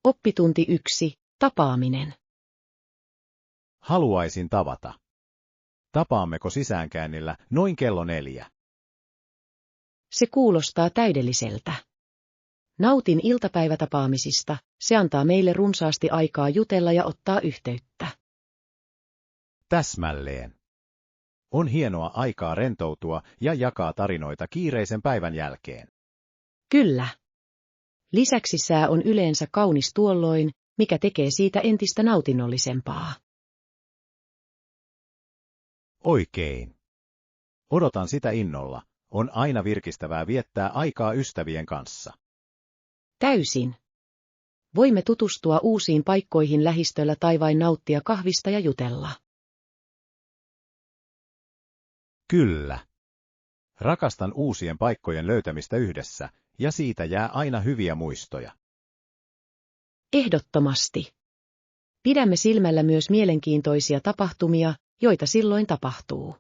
Oppitunti 1. Tapaaminen. Haluaisin tavata. Tapaammeko sisäänkäynnillä noin kello 4? Se kuulostaa täydelliseltä. Nautin iltapäivätapaamisista, se antaa meille runsaasti aikaa jutella ja ottaa yhteyttä. Täsmälleen. On hienoa aikaa rentoutua ja jakaa tarinoita kiireisen päivän jälkeen. Kyllä. Lisäksi sää on yleensä kaunis tuolloin, mikä tekee siitä entistä nautinnollisempaa. Oikein. Odotan sitä innolla. On aina virkistävää viettää aikaa ystävien kanssa. Täysin. Voimme tutustua uusiin paikkoihin lähistöllä tai vain nauttia kahvista ja jutella. Kyllä. Rakastan uusien paikkojen löytämistä yhdessä, ja siitä jää aina hyviä muistoja. Ehdottomasti. Pidämme silmällä myös mielenkiintoisia tapahtumia, joita silloin tapahtuu.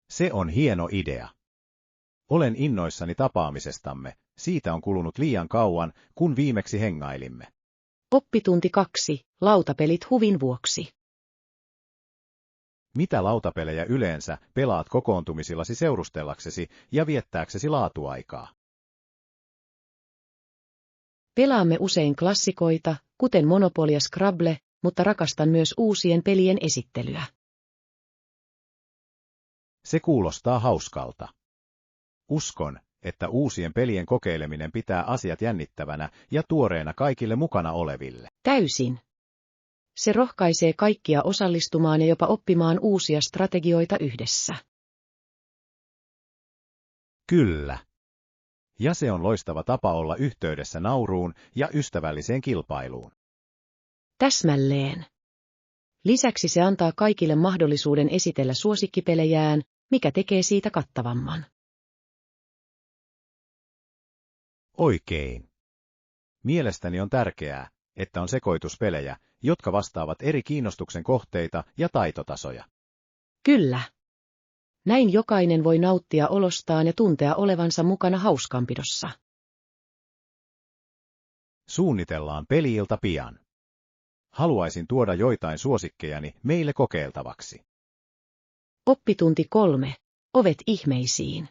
Se on hieno idea. Olen innoissani tapaamisestamme, siitä on kulunut liian kauan, kun viimeksi hengailimme. Oppitunti 2. Lautapelit huvin vuoksi. Mitä lautapelejä yleensä pelaat kokoontumisillasi seurustellaksesi ja viettääksesi laatuaikaa? Pelaamme usein klassikoita, kuten Monopoly ja Scrabble, mutta rakastan myös uusien pelien esittelyä. Se kuulostaa hauskalta. Uskon, että uusien pelien kokeileminen pitää asiat jännittävänä ja tuoreena kaikille mukana oleville. Täysin. Se rohkaisee kaikkia osallistumaan ja jopa oppimaan uusia strategioita yhdessä. Kyllä. Ja se on loistava tapa olla yhteydessä nauruun ja ystävälliseen kilpailuun. Täsmälleen. Lisäksi se antaa kaikille mahdollisuuden esitellä suosikkipelejään, mikä tekee siitä kattavamman. Oikein. Mielestäni on tärkeää, että on sekoituspelejä, jotka vastaavat eri kiinnostuksen kohteita ja taitotasoja. Kyllä. Näin jokainen voi nauttia olostaan ja tuntea olevansa mukana hauskanpidossa. Suunnitellaan peli-ilta pian. Haluaisin tuoda joitain suosikkejani meille kokeiltavaksi. Oppitunti 3. Ovet ihmeisiin.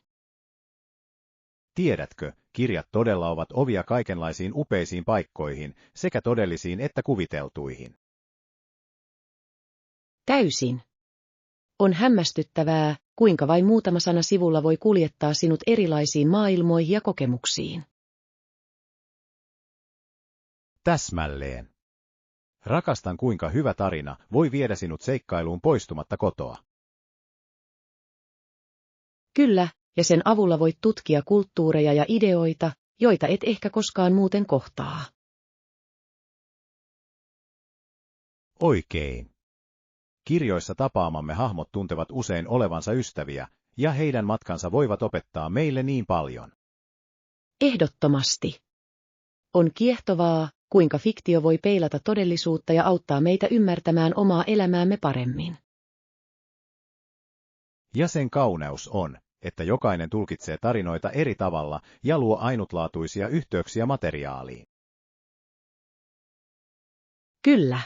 Tiedätkö, kirjat todella ovat ovia kaikenlaisiin upeisiin paikkoihin, sekä todellisiin että kuviteltuihin. Täysin. On hämmästyttävää, kuinka vain muutama sana sivulla voi kuljettaa sinut erilaisiin maailmoihin ja kokemuksiin. Täsmälleen. Rakastan, kuinka hyvä tarina voi viedä sinut seikkailuun poistumatta kotoa. Kyllä, ja sen avulla voit tutkia kulttuureja ja ideoita, joita et ehkä koskaan muuten kohtaa. Oikein. Kirjoissa tapaamamme hahmot tuntevat usein olevansa ystäviä, ja heidän matkansa voivat opettaa meille niin paljon. Ehdottomasti. On kiehtovaa, kuinka fiktio voi peilata todellisuutta ja auttaa meitä ymmärtämään omaa elämäämme paremmin. Ja sen kauneus on, että jokainen tulkitsee tarinoita eri tavalla ja luo ainutlaatuisia yhteyksiä materiaaliin. Kyllä.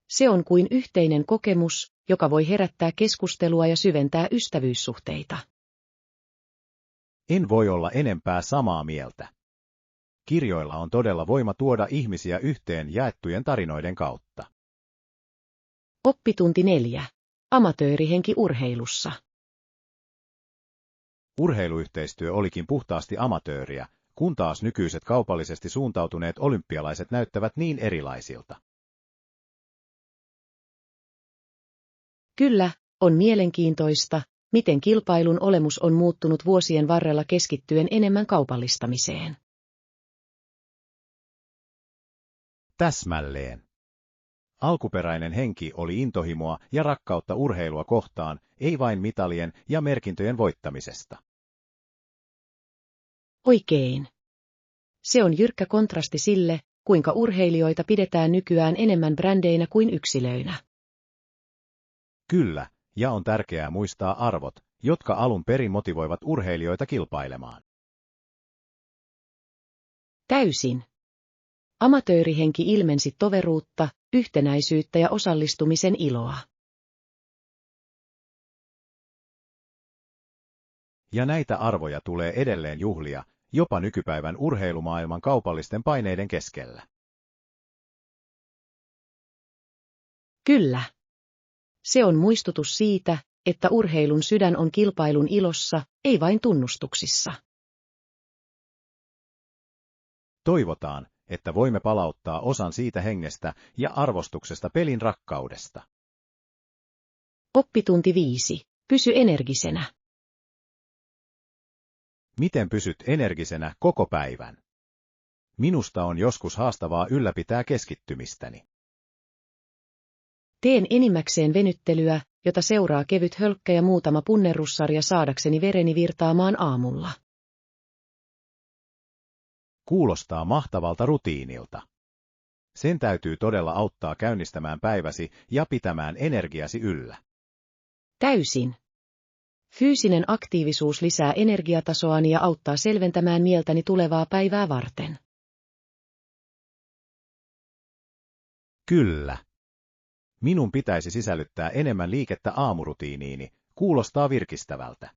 Se on kuin yhteinen kokemus, joka voi herättää keskustelua ja syventää ystävyyssuhteita. En voi olla enempää samaa mieltä. Kirjoilla on todella voima tuoda ihmisiä yhteen jaettujen tarinoiden kautta. Oppitunti 4. Amatöörihenki urheilussa. Urheiluyhteistyö olikin puhtaasti amatööriä, kun taas nykyiset kaupallisesti suuntautuneet olympialaiset näyttävät niin erilaisilta. Kyllä, on mielenkiintoista, miten kilpailun olemus on muuttunut vuosien varrella keskittyen enemmän kaupallistamiseen. Täsmälleen. Alkuperäinen henki oli intohimoa ja rakkautta urheilua kohtaan, ei vain mitalien ja merkintöjen voittamisesta. Oikein. Se on jyrkkä kontrasti sille, kuinka urheilijoita pidetään nykyään enemmän brändeinä kuin yksilöinä. Kyllä, ja on tärkeää muistaa arvot, jotka alun perin motivoivat urheilijoita kilpailemaan. Täysin. Amatöörihenki ilmensi toveruutta, yhtenäisyyttä ja osallistumisen iloa. Ja näitä arvoja tulee edelleen juhlia, jopa nykypäivän urheilumaailman kaupallisten paineiden keskellä. Kyllä. Se on muistutus siitä, että urheilun sydän on kilpailun ilossa, ei vain tunnustuksissa. Toivotaan, että voimme palauttaa osan siitä hengestä ja arvostuksesta pelin rakkaudesta. Oppitunti 5. Pysy energisenä. Miten pysyt energisenä koko päivän? Minusta on joskus haastavaa ylläpitää keskittymistäni. Teen enimmäkseen venyttelyä, jota seuraa kevyt hölkkä ja muutama punnerussarja saadakseni vereni virtaamaan aamulla. Kuulostaa mahtavalta rutiinilta. Sen täytyy todella auttaa käynnistämään päiväsi ja pitämään energiasi yllä. Täysin. Fyysinen aktiivisuus lisää energiatasoani ja auttaa selventämään mieltäni tulevaa päivää varten. Kyllä. Minun pitäisi sisällyttää enemmän liikettä aamurutiiniini, kuulostaa virkistävältä.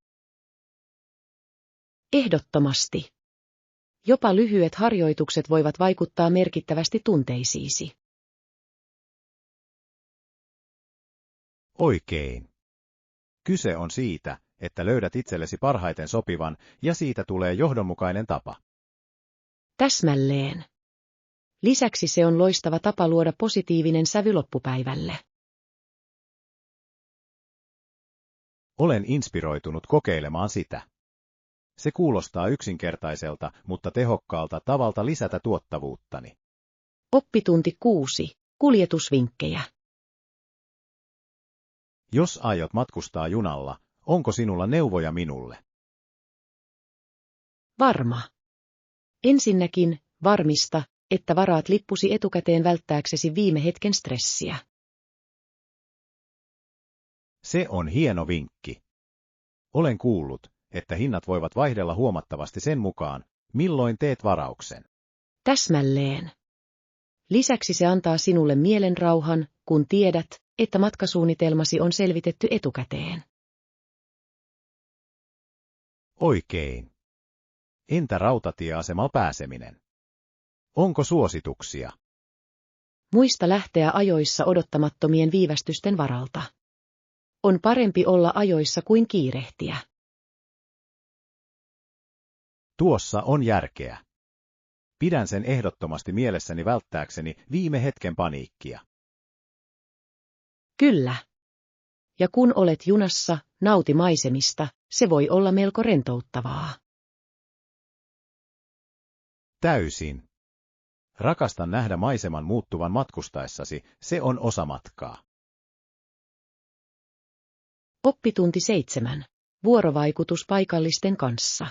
Ehdottomasti. Jopa lyhyet harjoitukset voivat vaikuttaa merkittävästi tunteisiisi. Oikein. Kyse on siitä, että löydät itsellesi parhaiten sopivan ja siitä tulee johdonmukainen tapa. Täsmälleen. Lisäksi se on loistava tapa luoda positiivinen sävy loppupäivälle. Olen inspiroitunut kokeilemaan sitä. Se kuulostaa yksinkertaiselta, mutta tehokkaalta tavalta lisätä tuottavuuttani. Oppitunti 6. Kuljetusvinkkejä. Jos aiot matkustaa junalla, onko sinulla neuvoja minulle? Varma. Ensinnäkin, varmista, että varaat lippusi etukäteen välttääksesi viime hetken stressiä. Se on hieno vinkki. Olen kuullut, että hinnat voivat vaihdella huomattavasti sen mukaan, milloin teet varauksen. Täsmälleen. Lisäksi se antaa sinulle mielenrauhan, kun tiedät, että matkasuunnitelmasi on selvitetty etukäteen. Oikein. Entä rautatieasemalla pääseminen? Onko suosituksia? Muista lähteä ajoissa odottamattomien viivästysten varalta. On parempi olla ajoissa kuin kiirehtiä. Tuossa on järkeä. Pidän sen ehdottomasti mielessäni välttääkseni viime hetken paniikkia. Kyllä. Ja kun olet junassa, nauti maisemista, se voi olla melko rentouttavaa. Täysin. Rakastan nähdä maiseman muuttuvan matkustaessasi, se on osa matkaa. Oppitunti 7. Vuorovaikutus paikallisten kanssa.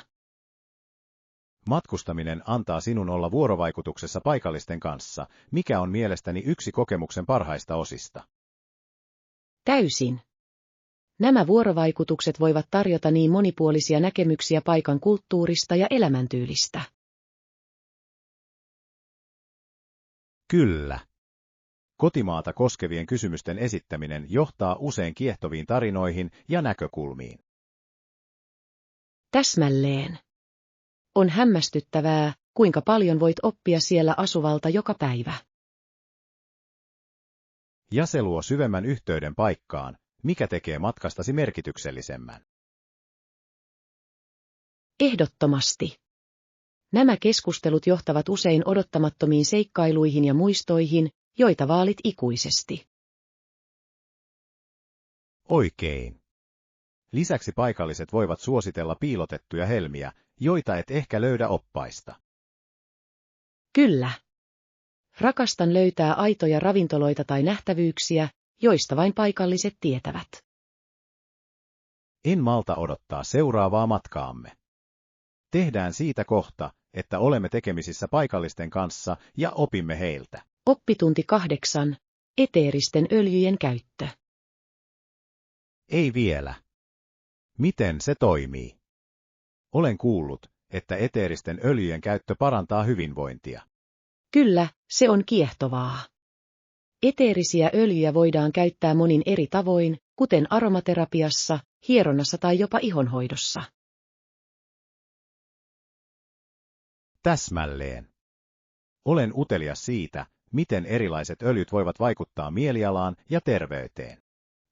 Matkustaminen antaa sinun olla vuorovaikutuksessa paikallisten kanssa, mikä on mielestäni yksi kokemuksen parhaista osista. Täysin. Nämä vuorovaikutukset voivat tarjota niin monipuolisia näkemyksiä paikan kulttuurista ja elämäntyylistä. Kyllä. Kotimaata koskevien kysymysten esittäminen johtaa usein kiehtoviin tarinoihin ja näkökulmiin. Täsmälleen. On hämmästyttävää, kuinka paljon voit oppia siellä asuvalta joka päivä. Ja se luo syvemmän yhteyden paikkaan, mikä tekee matkastasi merkityksellisemmän. Ehdottomasti. Nämä keskustelut johtavat usein odottamattomiin seikkailuihin ja muistoihin, joita vaalit ikuisesti. Oikein. Lisäksi paikalliset voivat suositella piilotettuja helmiä, joita et ehkä löydä oppaista. Kyllä. Rakastan löytää aitoja ravintoloita tai nähtävyyksiä, joista vain paikalliset tietävät. En malta odottaa seuraavaa matkaamme. Tehdään siitä kohta, että olemme tekemisissä paikallisten kanssa ja opimme heiltä. Oppitunti 8. Eteeristen öljyjen käyttö. Ei vielä. Miten se toimii? Olen kuullut, että eteeristen öljyjen käyttö parantaa hyvinvointia. Kyllä, se on kiehtovaa. Eteerisiä öljyjä voidaan käyttää monin eri tavoin, kuten aromaterapiassa, hieronnassa tai jopa ihonhoidossa. Täsmälleen. Olen utelias siitä, miten erilaiset öljyt voivat vaikuttaa mielialaan ja terveyteen.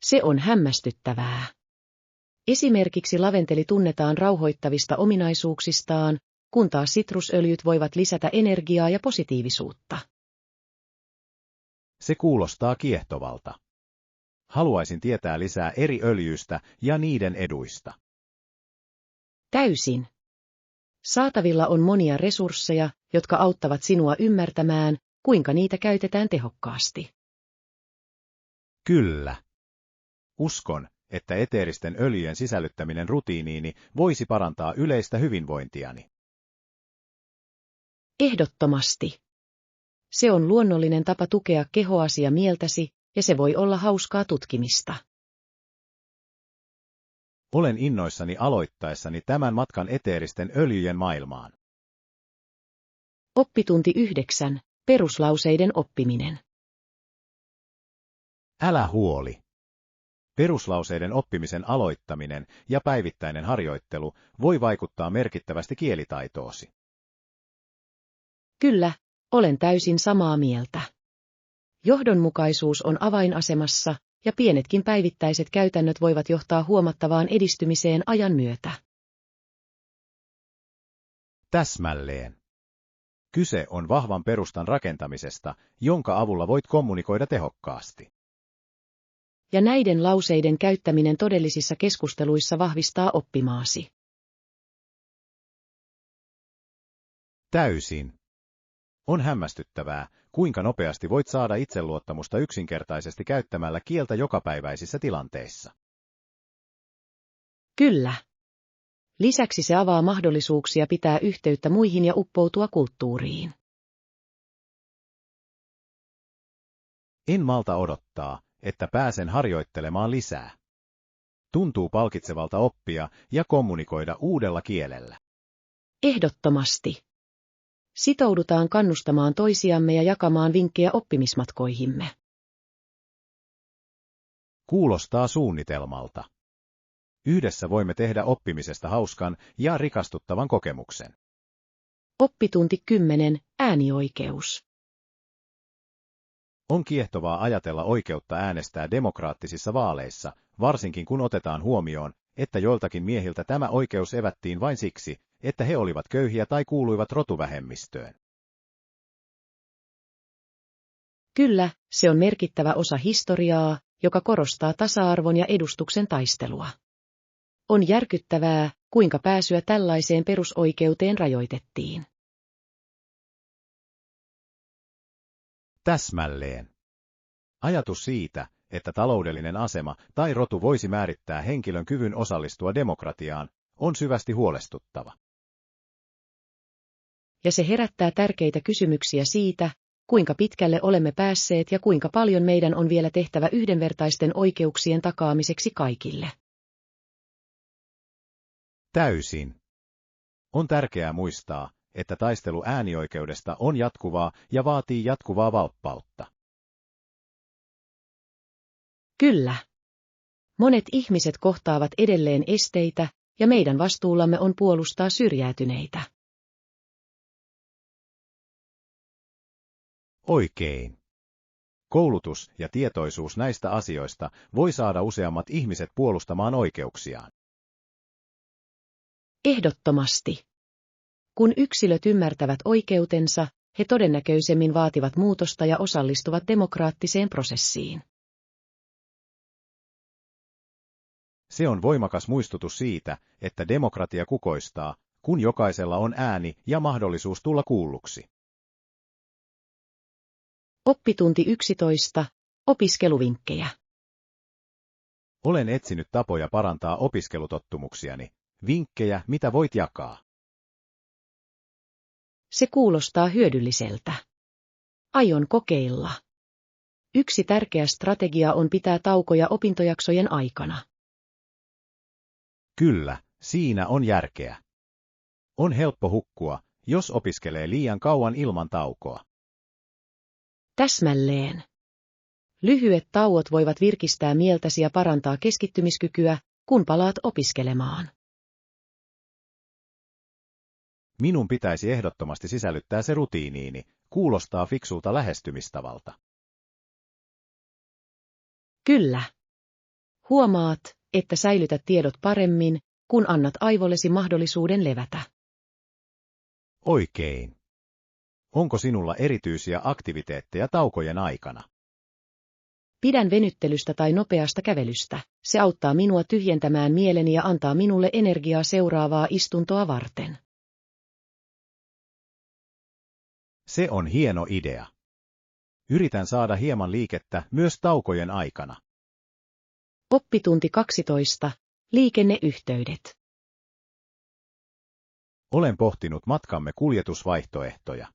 Se on hämmästyttävää. Esimerkiksi laventeli tunnetaan rauhoittavista ominaisuuksistaan, kun taas sitrusöljyt voivat lisätä energiaa ja positiivisuutta. Se kuulostaa kiehtovalta. Haluaisin tietää lisää eri öljyistä ja niiden eduista. Täysin. Saatavilla on monia resursseja, jotka auttavat sinua ymmärtämään, kuinka niitä käytetään tehokkaasti. Kyllä. Uskon, että eteeristen öljyjen sisällyttäminen rutiiniini voisi parantaa yleistä hyvinvointiani. Ehdottomasti. Se on luonnollinen tapa tukea kehoasi ja mieltäsi, ja se voi olla hauskaa tutkimista. Olen innoissani aloittaessani tämän matkan eteeristen öljyjen maailmaan. Oppitunti 9. Peruslauseiden oppiminen. Älä huoli. Peruslauseiden oppimisen aloittaminen ja päivittäinen harjoittelu voi vaikuttaa merkittävästi kielitaitoosi. Kyllä, olen täysin samaa mieltä. Johdonmukaisuus on avainasemassa, ja pienetkin päivittäiset käytännöt voivat johtaa huomattavaan edistymiseen ajan myötä. Täsmälleen. Kyse on vahvan perustan rakentamisesta, jonka avulla voit kommunikoida tehokkaasti. Ja näiden lauseiden käyttäminen todellisissa keskusteluissa vahvistaa oppimaasi. Täysin. On hämmästyttävää, kuinka nopeasti voit saada itseluottamusta yksinkertaisesti käyttämällä kieltä jokapäiväisissä tilanteissa. Kyllä. Lisäksi se avaa mahdollisuuksia pitää yhteyttä muihin ja uppoutua kulttuuriin. En malta odottaa, että pääsen harjoittelemaan lisää. Tuntuu palkitsevalta oppia ja kommunikoida uudella kielellä. Ehdottomasti. Sitoudutaan kannustamaan toisiamme ja jakamaan vinkkejä oppimismatkoihimme. Kuulostaa suunnitelmalta. Yhdessä voimme tehdä oppimisesta hauskan ja rikastuttavan kokemuksen. Oppitunti 10. Äänioikeus. On kiehtovaa ajatella oikeutta äänestää demokraattisissa vaaleissa, varsinkin kun otetaan huomioon, että joiltakin miehiltä tämä oikeus evättiin vain siksi, että he olivat köyhiä tai kuuluivat rotuvähemmistöön. Kyllä, se on merkittävä osa historiaa, joka korostaa tasa-arvon ja edustuksen taistelua. On järkyttävää, kuinka pääsyä tällaiseen perusoikeuteen rajoitettiin. Täsmälleen. Ajatus siitä, että taloudellinen asema tai rotu voisi määrittää henkilön kyvyn osallistua demokratiaan, on syvästi huolestuttava. Ja se herättää tärkeitä kysymyksiä siitä, kuinka pitkälle olemme päässeet ja kuinka paljon meidän on vielä tehtävä yhdenvertaisten oikeuksien takaamiseksi kaikille. Täysin. On tärkeää muistaa, että taistelu äänioikeudesta on jatkuvaa ja vaatii jatkuvaa valppautta. Kyllä. Monet ihmiset kohtaavat edelleen esteitä, ja meidän vastuullamme on puolustaa syrjäytyneitä. Oikein. Koulutus ja tietoisuus näistä asioista voi saada useammat ihmiset puolustamaan oikeuksiaan. Ehdottomasti. Kun yksilöt ymmärtävät oikeutensa, he todennäköisemmin vaativat muutosta ja osallistuvat demokraattiseen prosessiin. Se on voimakas muistutus siitä, että demokratia kukoistaa, kun jokaisella on ääni ja mahdollisuus tulla kuulluksi. Oppitunti 11. Opiskeluvinkkejä. Olen etsinyt tapoja parantaa opiskelutottumuksiani. Vinkkejä, mitä voit jakaa? Se kuulostaa hyödylliseltä. Aion kokeilla. Yksi tärkeä strategia on pitää taukoja opintojaksojen aikana. Kyllä, siinä on järkeä. On helppo hukkua, jos opiskelee liian kauan ilman taukoa. Täsmälleen. Lyhyet tauot voivat virkistää mieltäsi ja parantaa keskittymiskykyä, kun palaat opiskelemaan. Minun pitäisi ehdottomasti sisällyttää se rutiiniini, kuulostaa fiksulta lähestymistavalta. Kyllä. Huomaat, että säilytät tiedot paremmin, kun annat aivollesi mahdollisuuden levätä. Oikein. Onko sinulla erityisiä aktiviteetteja taukojen aikana? Pidän venyttelystä tai nopeasta kävelystä. Se auttaa minua tyhjentämään mieleni ja antaa minulle energiaa seuraavaa istuntoa varten. Se on hieno idea. Yritän saada hieman liikettä myös taukojen aikana. Oppitunti 12. Liikenneyhteydet. Olen pohtinut matkamme kuljetusvaihtoehtoja.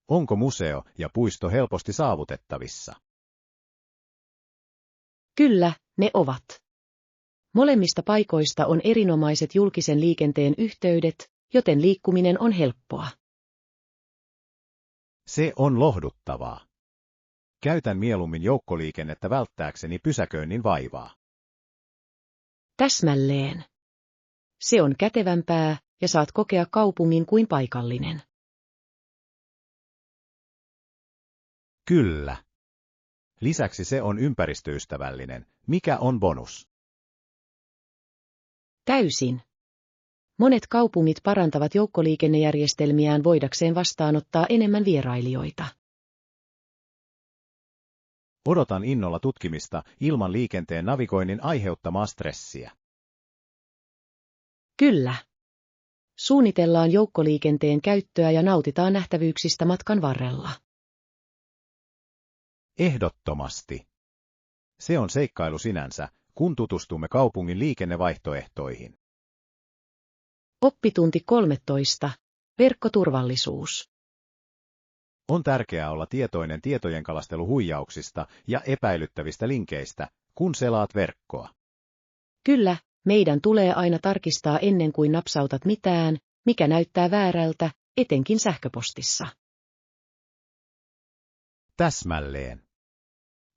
Onko museo ja puisto helposti saavutettavissa? Kyllä, ne ovat. Molemmista paikoista on erinomaiset julkisen liikenteen yhteydet, joten liikkuminen on helppoa. Se on lohduttavaa. Käytän mieluummin joukkoliikennettä välttääkseni pysäköinnin vaivaa. Täsmälleen. Se on kätevämpää ja saat kokea kaupungin kuin paikallinen. Kyllä. Lisäksi se on ympäristöystävällinen, mikä on bonus. Täysin. Monet kaupungit parantavat joukkoliikennejärjestelmiään voidakseen vastaanottaa enemmän vierailijoita. Odotan innolla tutkimista ilman liikenteen navigoinnin aiheuttamaa stressiä. Kyllä. Suunnitellaan joukkoliikenteen käyttöä ja nautitaan nähtävyyksistä matkan varrella. Ehdottomasti. Se on seikkailu sinänsä, kun tutustumme kaupungin liikennevaihtoehtoihin. Oppitunti 13. Verkkoturvallisuus. On tärkeää olla tietoinen tietojenkalasteluhuijauksista ja epäilyttävistä linkeistä, kun selaat verkkoa. Kyllä, meidän tulee aina tarkistaa ennen kuin napsautat mitään, mikä näyttää väärältä, etenkin sähköpostissa. Täsmälleen.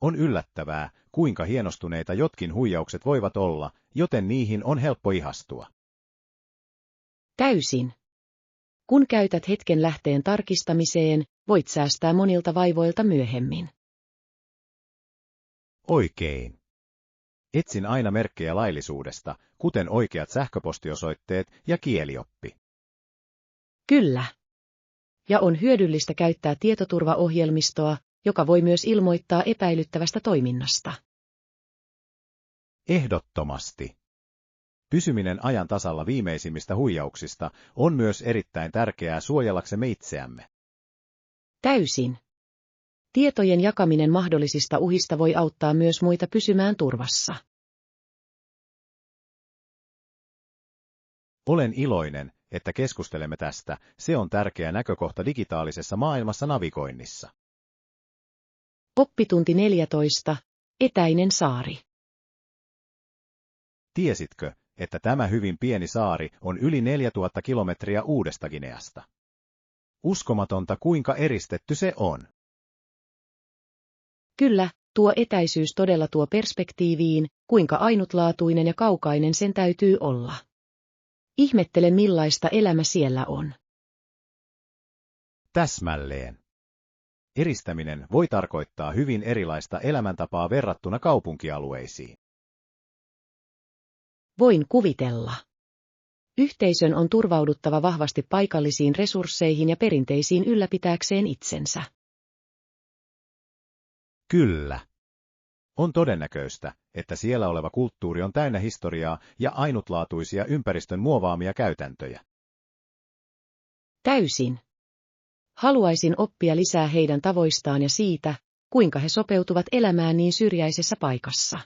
On yllättävää, kuinka hienostuneita jotkin huijaukset voivat olla, joten niihin on helppo ihastua. Täysin. Kun käytät hetken lähteen tarkistamiseen, voit säästää monilta vaivoilta myöhemmin. Oikein. Etsin aina merkkejä laillisuudesta, kuten oikeat sähköpostiosoitteet ja kielioppi. Kyllä. Ja on hyödyllistä käyttää tietoturvaohjelmistoa, joka voi myös ilmoittaa epäilyttävästä toiminnasta. Ehdottomasti. Pysyminen ajan tasalla viimeisimmistä huijauksista on myös erittäin tärkeää suojellaksemme itseämme. Täysin. Tietojen jakaminen mahdollisista uhista voi auttaa myös muita pysymään turvassa. Olen iloinen, että keskustelemme tästä, se on tärkeä näkökohta digitaalisessa maailmassa navigoinnissa. Oppitunti 14. Etäinen saari. Tiesitkö, että tämä hyvin pieni saari on yli 4000 kilometriä Uudesta-Gineasta? Uskomatonta, kuinka eristetty se on. Kyllä, tuo etäisyys todella tuo perspektiiviin, kuinka ainutlaatuinen ja kaukainen sen täytyy olla. Ihmettelen, millaista elämä siellä on. Täsmälleen. Eristäminen voi tarkoittaa hyvin erilaista elämäntapaa verrattuna kaupunkialueisiin. Voin kuvitella. Yhteisön on turvauduttava vahvasti paikallisiin resursseihin ja perinteisiin ylläpitääkseen itsensä. Kyllä. On todennäköistä, että siellä oleva kulttuuri on täynnä historiaa ja ainutlaatuisia ympäristön muovaamia käytäntöjä. Täysin. Haluaisin oppia lisää heidän tavoistaan ja siitä, kuinka he sopeutuvat elämään niin syrjäisessä paikassa.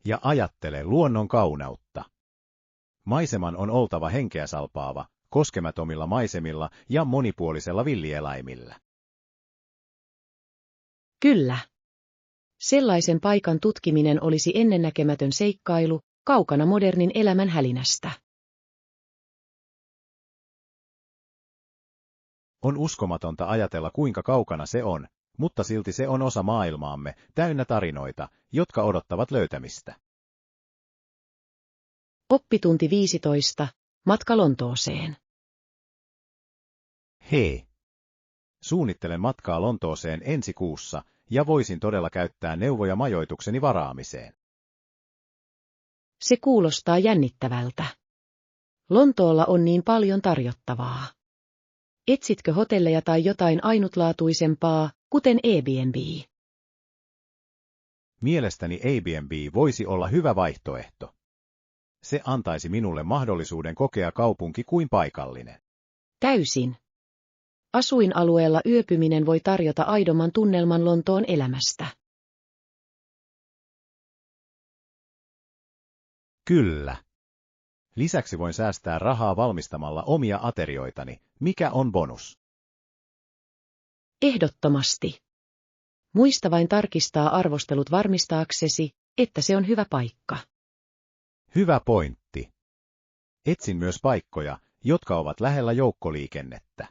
Ja ajattele luonnon kauneutta. Maiseman on oltava henkeä salpaava, koskemattomilla maisemilla ja monipuolisella villieläimillä. Kyllä. Sellaisen paikan tutkiminen olisi ennennäkemätön seikkailu, kaukana modernin elämän hälinästä. On uskomatonta ajatella kuinka kaukana se on, mutta silti se on osa maailmaamme, täynnä tarinoita, jotka odottavat löytämistä. Oppitunti 15. Matka Lontooseen. Hei! Suunnittelen matkaa Lontooseen ensi kuussa, ja voisin todella käyttää neuvoja majoitukseni varaamiseen. Se kuulostaa jännittävältä. Lontoolla on niin paljon tarjottavaa. Etsitkö hotelleja tai jotain ainutlaatuisempaa, kuten Airbnb? Mielestäni Airbnb voisi olla hyvä vaihtoehto. Se antaisi minulle mahdollisuuden kokea kaupunki kuin paikallinen. Täysin. Asuinalueella yöpyminen voi tarjota aidomman tunnelman Lontoon elämästä. Kyllä. Lisäksi voin säästää rahaa valmistamalla omia aterioitani, mikä on bonus. Ehdottomasti. Muista vain tarkistaa arvostelut varmistaaksesi, että se on hyvä paikka. Hyvä pointti. Etsin myös paikkoja, jotka ovat lähellä joukkoliikennettä.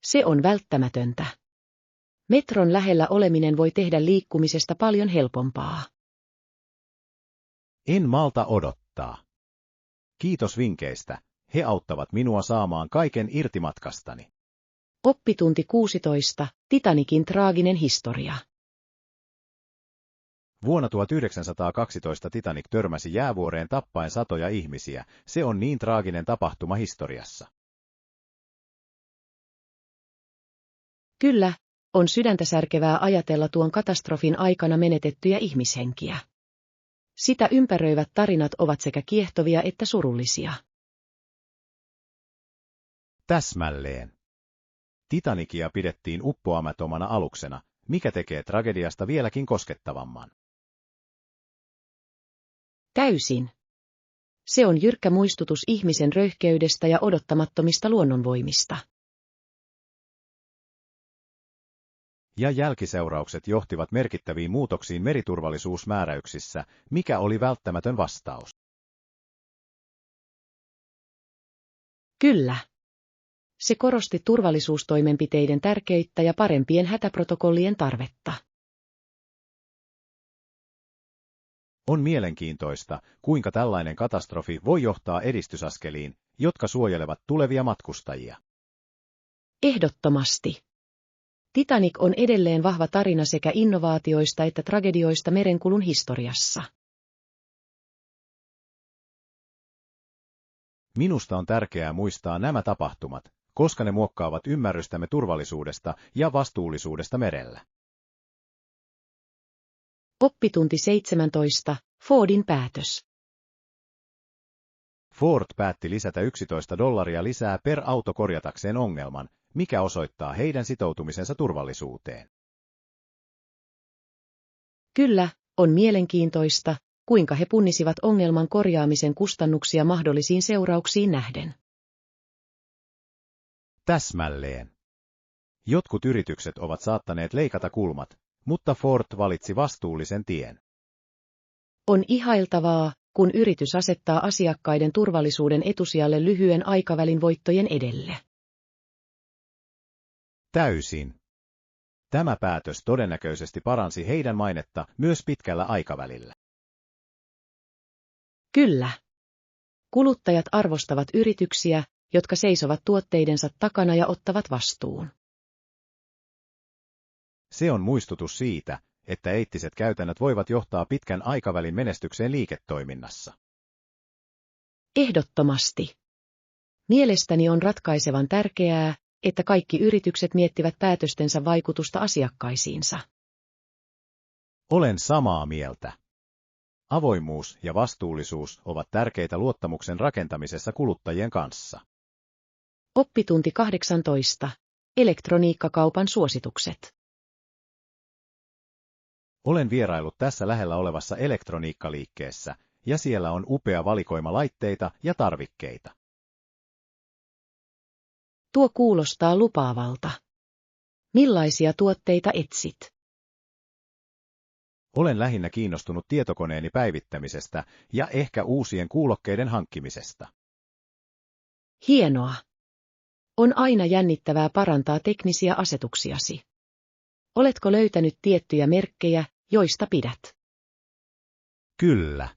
Se on välttämätöntä. Metron lähellä oleminen voi tehdä liikkumisesta paljon helpompaa. En malta odottaa. Kiitos vinkkeistä, he auttavat minua saamaan kaiken irti matkastani. Oppitunti 16. Titanicin traaginen historia. Vuonna 1912 Titanic törmäsi jäävuoreen tappaen satoja ihmisiä, se on niin traaginen tapahtuma historiassa. Kyllä, on sydäntä särkevää ajatella tuon katastrofin aikana menetettyjä ihmishenkiä. Sitä ympäröivät tarinat ovat sekä kiehtovia että surullisia. Täsmälleen. Titanicia pidettiin uppoamattomana aluksena, mikä tekee tragediasta vieläkin koskettavamman. Täysin. Se on jyrkkä muistutus ihmisen röyhkeydestä ja odottamattomista luonnonvoimista. Ja jälkiseuraukset johtivat merkittäviin muutoksiin meriturvallisuusmääräyksissä, mikä oli välttämätön vastaus. Kyllä. Se korosti turvallisuustoimenpiteiden tärkeyttä ja parempien hätäprotokollien tarvetta. On mielenkiintoista, kuinka tällainen katastrofi voi johtaa edistysaskeliin, jotka suojelevat tulevia matkustajia. Ehdottomasti. Titanic on edelleen vahva tarina sekä innovaatioista että tragedioista merenkulun historiassa. Minusta on tärkeää muistaa nämä tapahtumat, koska ne muokkaavat ymmärrystämme turvallisuudesta ja vastuullisuudesta merellä. Oppitunti 17. Fordin päätös. Ford päätti lisätä $11 lisää per auto korjatakseen ongelman, mikä osoittaa heidän sitoutumisensa turvallisuuteen. Kyllä, on mielenkiintoista, kuinka he punnisivat ongelman korjaamisen kustannuksia mahdollisiin seurauksiin nähden. Täsmälleen. Jotkut yritykset ovat saattaneet leikata kulmat, mutta Ford valitsi vastuullisen tien. On ihailtavaa, kun yritys asettaa asiakkaiden turvallisuuden etusijalle lyhyen aikavälin voittojen edelle. Täysin. Tämä päätös todennäköisesti paransi heidän mainetta myös pitkällä aikavälillä. Kyllä. Kuluttajat arvostavat yrityksiä, jotka seisovat tuotteidensa takana ja ottavat vastuun. Se on muistutus siitä, että eettiset käytännöt voivat johtaa pitkän aikavälin menestykseen liiketoiminnassa. Ehdottomasti. Mielestäni on ratkaisevan tärkeää, että kaikki yritykset miettivät päätöstensä vaikutusta asiakkaisiinsa. Olen samaa mieltä. Avoimuus ja vastuullisuus ovat tärkeitä luottamuksen rakentamisessa kuluttajien kanssa. Oppitunti 18. Elektroniikkakaupan suositukset. Olen vieraillut tässä lähellä olevassa elektroniikkaliikkeessä, ja siellä on upea valikoima laitteita ja tarvikkeita. Tuo kuulostaa lupaavalta. Millaisia tuotteita etsit? Olen lähinnä kiinnostunut tietokoneeni päivittämisestä ja ehkä uusien kuulokkeiden hankkimisesta. Hienoa. On aina jännittävää parantaa teknisiä asetuksiasi. Oletko löytänyt tiettyjä merkkejä, joista pidät? Kyllä.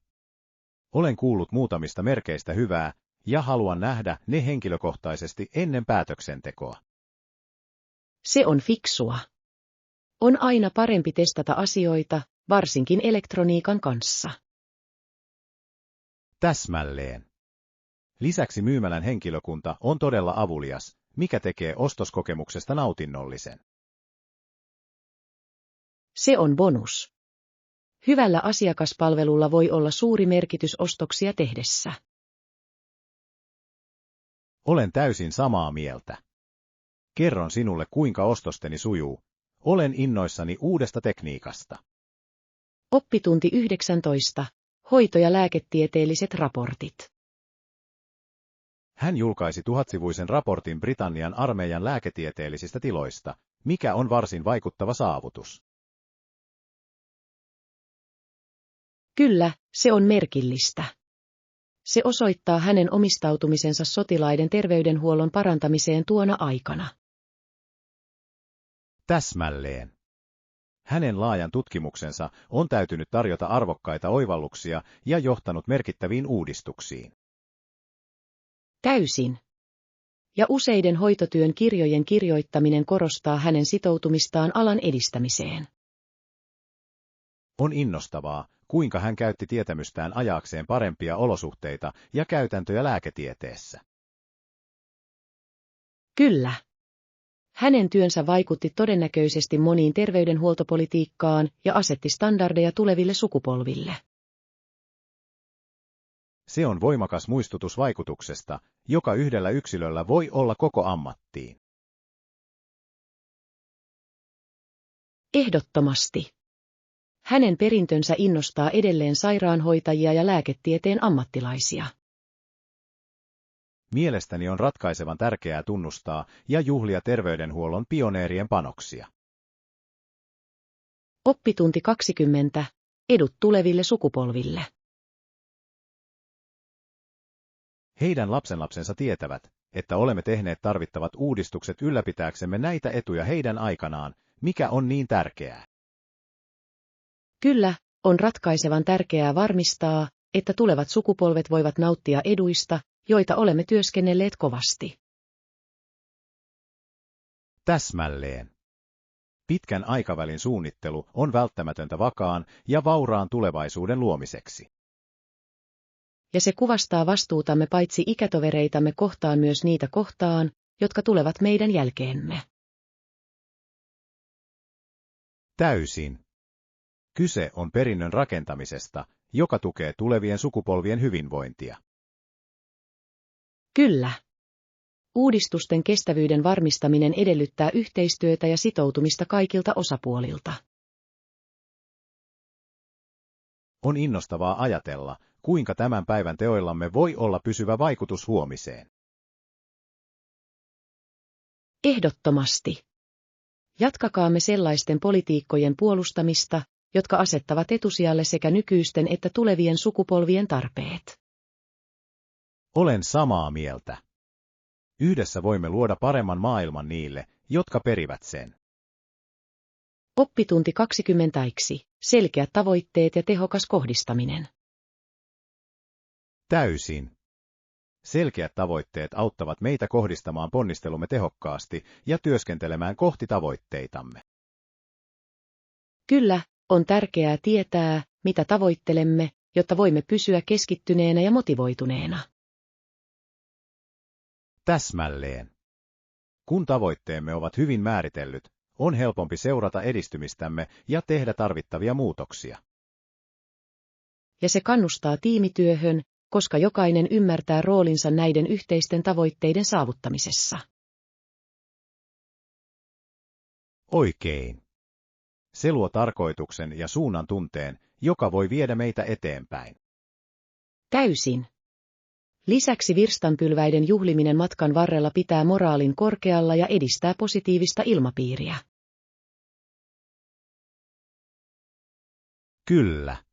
Olen kuullut muutamista merkeistä hyvää, ja haluan nähdä ne henkilökohtaisesti ennen päätöksentekoa. Se on fiksua. On aina parempi testata asioita, varsinkin elektroniikan kanssa. Täsmälleen. Lisäksi myymälän henkilökunta on todella avulias, mikä tekee ostoskokemuksesta nautinnollisen. Se on bonus. Hyvällä asiakaspalvelulla voi olla suuri merkitys ostoksia tehdessä. Olen täysin samaa mieltä. Kerron sinulle, kuinka ostosteni sujuu. Olen innoissani uudesta tekniikasta. Oppitunti 19. Hoito- ja lääketieteelliset raportit. Hän julkaisi 1000-sivuisen raportin Britannian armeijan lääketieteellisistä tiloista, mikä on varsin vaikuttava saavutus. Kyllä, se on merkillistä. Se osoittaa hänen omistautumisensa sotilaiden terveydenhuollon parantamiseen tuona aikana. Täsmälleen. Hänen laajan tutkimuksensa on täytynyt tarjota arvokkaita oivalluksia ja johtanut merkittäviin uudistuksiin. Täysin. Ja useiden hoitotyön kirjojen kirjoittaminen korostaa hänen sitoutumistaan alan edistämiseen. On innostavaa, kuinka hän käytti tietämystään ajaakseen parempia olosuhteita ja käytäntöjä lääketieteessä. Kyllä. Hänen työnsä vaikutti todennäköisesti moniin terveydenhuoltopolitiikkaan ja asetti standardeja tuleville sukupolville. Se on voimakas muistutus vaikutuksesta, joka yhdellä yksilöllä voi olla koko ammattiin. Ehdottomasti. Hänen perintönsä innostaa edelleen sairaanhoitajia ja lääketieteen ammattilaisia. Mielestäni on ratkaisevan tärkeää tunnustaa ja juhlia terveydenhuollon pioneerien panoksia. Oppitunti 20. Edut tuleville sukupolville. Heidän lapsenlapsensa tietävät, että olemme tehneet tarvittavat uudistukset ylläpitääksemme näitä etuja heidän aikanaan, mikä on niin tärkeää. Kyllä, on ratkaisevan tärkeää varmistaa, että tulevat sukupolvet voivat nauttia eduista, joita olemme työskennelleet kovasti. Täsmälleen. Pitkän aikavälin suunnittelu on välttämätöntä vakaan ja vauraan tulevaisuuden luomiseksi. Ja se kuvastaa vastuutamme paitsi ikätovereitamme kohtaan myös niitä kohtaan, jotka tulevat meidän jälkeemme. Täysin. Kyse on perinnön rakentamisesta, joka tukee tulevien sukupolvien hyvinvointia. Kyllä. Uudistusten kestävyyden varmistaminen edellyttää yhteistyötä ja sitoutumista kaikilta osapuolilta. On innostavaa ajatella, kuinka tämän päivän teoillamme voi olla pysyvä vaikutus huomiseen. Ehdottomasti. Jatkakaamme sellaisten politiikkojen puolustamista, jotka asettavat etusijalle sekä nykyisten että tulevien sukupolvien tarpeet. Olen samaa mieltä. Yhdessä voimme luoda paremman maailman niille, jotka perivät sen. Oppitunti 20. Selkeät tavoitteet ja tehokas kohdistaminen. Täysin. Selkeät tavoitteet auttavat meitä kohdistamaan ponnistelumme tehokkaasti ja työskentelemään kohti tavoitteitamme. Kyllä, on tärkeää tietää, mitä tavoittelemme, jotta voimme pysyä keskittyneenä ja motivoituneena. Täsmälleen. Kun tavoitteemme ovat hyvin määritellyt, on helpompi seurata edistymistämme ja tehdä tarvittavia muutoksia. Ja se kannustaa tiimityöhön, koska jokainen ymmärtää roolinsa näiden yhteisten tavoitteiden saavuttamisessa. Oikein. Se luo tarkoituksen ja suunnan tunteen, joka voi viedä meitä eteenpäin. Täysin. Lisäksi virstanpylväiden juhliminen matkan varrella pitää moraalin korkealla ja edistää positiivista ilmapiiriä. Kyllä.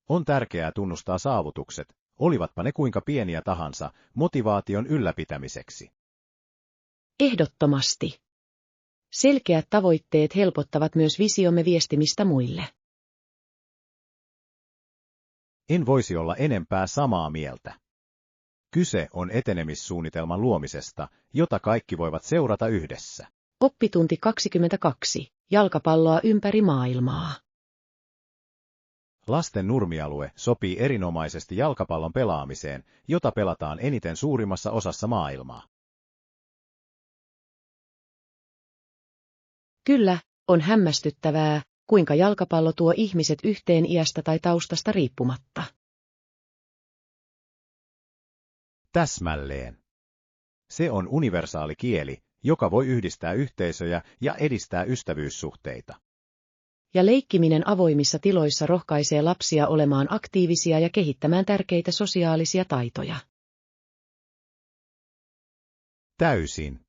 On tärkeää tunnustaa saavutukset, olivatpa ne kuinka pieniä tahansa, motivaation ylläpitämiseksi. Ehdottomasti. Selkeät tavoitteet helpottavat myös visiomme viestimistä muille. En voisi olla enempää samaa mieltä. Kyse on etenemissuunnitelman luomisesta, jota kaikki voivat seurata yhdessä. Oppitunti 22. Jalkapalloa ympäri maailmaa. Lasten nurmialue sopii erinomaisesti jalkapallon pelaamiseen, jota pelataan eniten suurimmassa osassa maailmaa. Kyllä, on hämmästyttävää, kuinka jalkapallo tuo ihmiset yhteen iästä tai taustasta riippumatta. Täsmälleen. Se on universaali kieli, joka voi yhdistää yhteisöjä ja edistää ystävyyssuhteita. Ja leikkiminen avoimissa tiloissa rohkaisee lapsia olemaan aktiivisia ja kehittämään tärkeitä sosiaalisia taitoja. Täysin.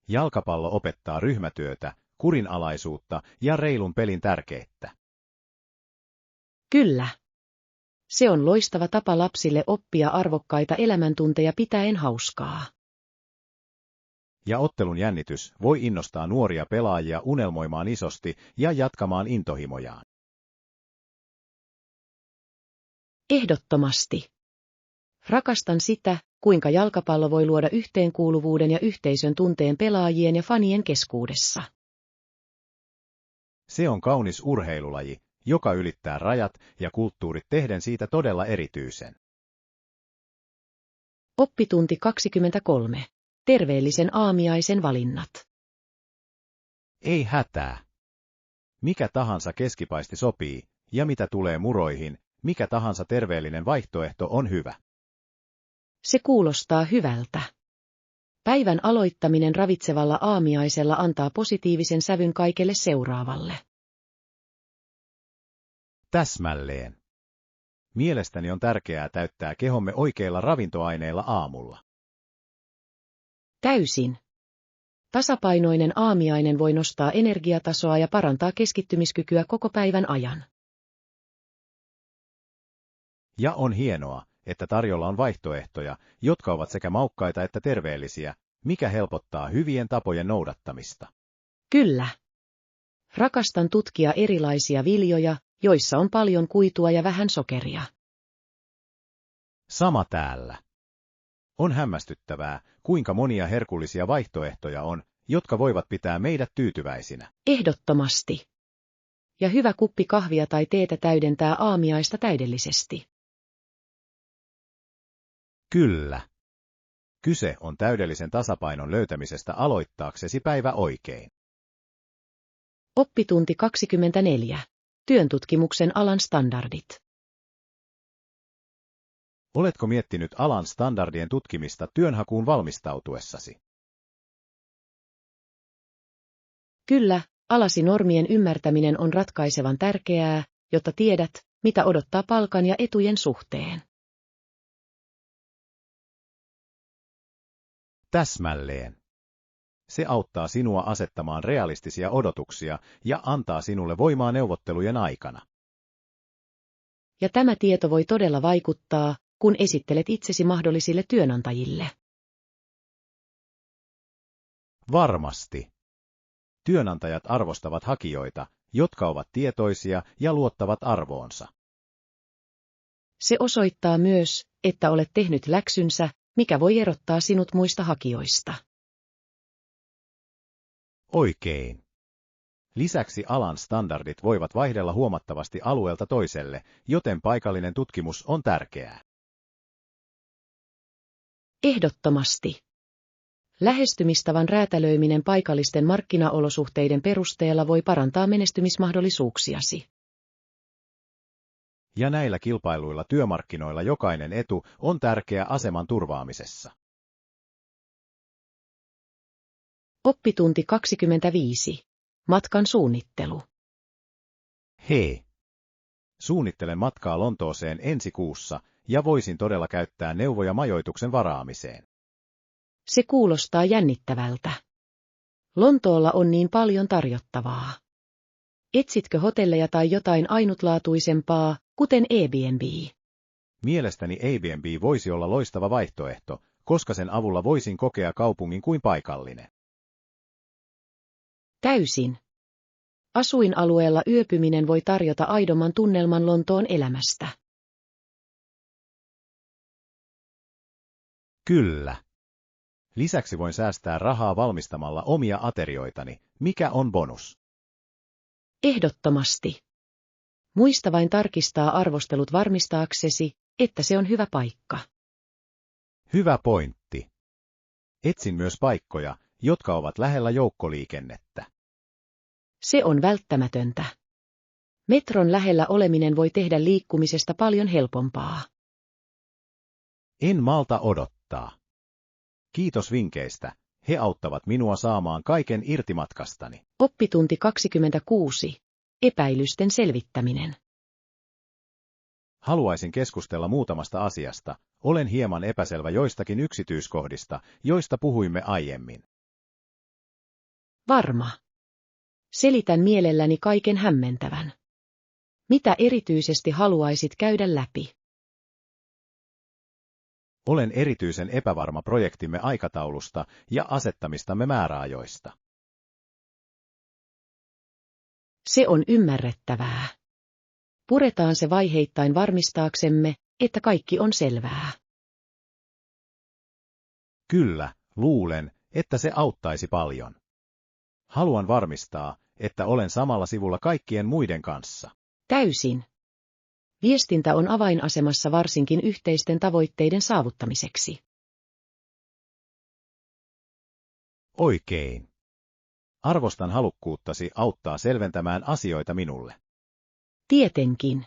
Jalkapallo opettaa ryhmätyötä, kurinalaisuutta ja reilun pelin tärkeyttä. Kyllä. Se on loistava tapa lapsille oppia arvokkaita elämäntunteja pitäen hauskaa. Ja ottelun jännitys voi innostaa nuoria pelaajia unelmoimaan isosti ja jatkamaan intohimojaan. Ehdottomasti. Rakastan sitä, kuinka jalkapallo voi luoda yhteenkuuluvuuden ja yhteisön tunteen pelaajien ja fanien keskuudessa. Se on kaunis urheilulaji, joka ylittää rajat ja kulttuurit tehden siitä todella erityisen. Oppitunti 23. Terveellisen aamiaisen valinnat. Ei hätää. Mikä tahansa keskipaisti sopii, ja mitä tulee muroihin, mikä tahansa terveellinen vaihtoehto on hyvä. Se kuulostaa hyvältä. Päivän aloittaminen ravitsevalla aamiaisella antaa positiivisen sävyn kaikelle seuraavalle. Täsmälleen. Mielestäni on tärkeää täyttää kehomme oikeilla ravintoaineilla aamulla. Täysin. Tasapainoinen aamiainen voi nostaa energiatasoa ja parantaa keskittymiskykyä koko päivän ajan. Ja on hienoa, että tarjolla on vaihtoehtoja, jotka ovat sekä maukkaita että terveellisiä, mikä helpottaa hyvien tapojen noudattamista. Kyllä. Rakastan tutkia erilaisia viljoja, joissa on paljon kuitua ja vähän sokeria. Sama täällä. On hämmästyttävää, kuinka monia herkullisia vaihtoehtoja on, jotka voivat pitää meidät tyytyväisinä. Ehdottomasti. Ja hyvä kuppi kahvia tai teetä täydentää aamiaista täydellisesti. Kyllä. Kyse on täydellisen tasapainon löytämisestä aloittaaksesi päivä oikein. Oppitunti 24. Työntutkimuksen alan standardit. Oletko miettinyt alan standardien tutkimista työnhakuun valmistautuessasi? Kyllä, alasi normien ymmärtäminen on ratkaisevan tärkeää, jotta tiedät, mitä odottaa palkan ja etujen suhteen. Täsmälleen. Se auttaa sinua asettamaan realistisia odotuksia ja antaa sinulle voimaa neuvottelujen aikana. Ja tämä tieto voi todella vaikuttaa, kun esittelet itsesi mahdollisille työnantajille. Varmasti. Työnantajat arvostavat hakijoita, jotka ovat tietoisia ja luottavat arvoonsa. Se osoittaa myös, että olet tehnyt läksynsä, mikä voi erottaa sinut muista hakijoista. Oikein. Lisäksi alan standardit voivat vaihdella huomattavasti alueelta toiselle, joten paikallinen tutkimus on tärkeää. Ehdottomasti. Lähestymistavan räätälöiminen paikallisten markkinaolosuhteiden perusteella voi parantaa menestymismahdollisuuksiasi. Ja näillä kilpailuilla työmarkkinoilla jokainen etu on tärkeä aseman turvaamisessa. Oppitunti 25. Matkan suunnittelu. Hei! Suunnittelen matkaa Lontooseen ensi kuussa ja voisin todella käyttää neuvoja majoituksen varaamiseen. Se kuulostaa jännittävältä. Lontoolla on niin paljon tarjottavaa. Etsitkö hotelleja tai jotain ainutlaatuisempaa, kuten Airbnb? Mielestäni Airbnb voisi olla loistava vaihtoehto, koska sen avulla voisin kokea kaupungin kuin paikallinen. Täysin. Asuinalueella yöpyminen voi tarjota aidomman tunnelman Lontoon elämästä. Kyllä. Lisäksi voin säästää rahaa valmistamalla omia aterioitani, mikä on bonus. Ehdottomasti. Muista vain tarkistaa arvostelut varmistaaksesi, että se on hyvä paikka. Hyvä pointti. Etsin myös paikkoja, jotka ovat lähellä joukkoliikennettä. Se on välttämätöntä. Metron lähellä oleminen voi tehdä liikkumisesta paljon helpompaa. En malta odottaa. Kiitos vinkkeistä, he auttavat minua saamaan kaiken irti matkastani. Oppitunti 26. Epäilysten selvittäminen. Haluaisin keskustella muutamasta asiasta, olen hieman epäselvä joistakin yksityiskohdista, joista puhuimme aiemmin. Varma. Selitän mielelläni kaiken hämmentävän. Mitä erityisesti haluaisit käydä läpi? Olen erityisen epävarma projektimme aikataulusta ja asettamistamme määräajoista. Se on ymmärrettävää. Puretaan se vaiheittain varmistaaksemme, että kaikki on selvää. Kyllä, luulen, että se auttaisi paljon. Haluan varmistaa, että olen samalla sivulla kaikkien muiden kanssa. Täysin. Viestintä on avainasemassa varsinkin yhteisten tavoitteiden saavuttamiseksi. Oikein. Arvostan halukkuuttasi auttaa selventämään asioita minulle. Tietenkin.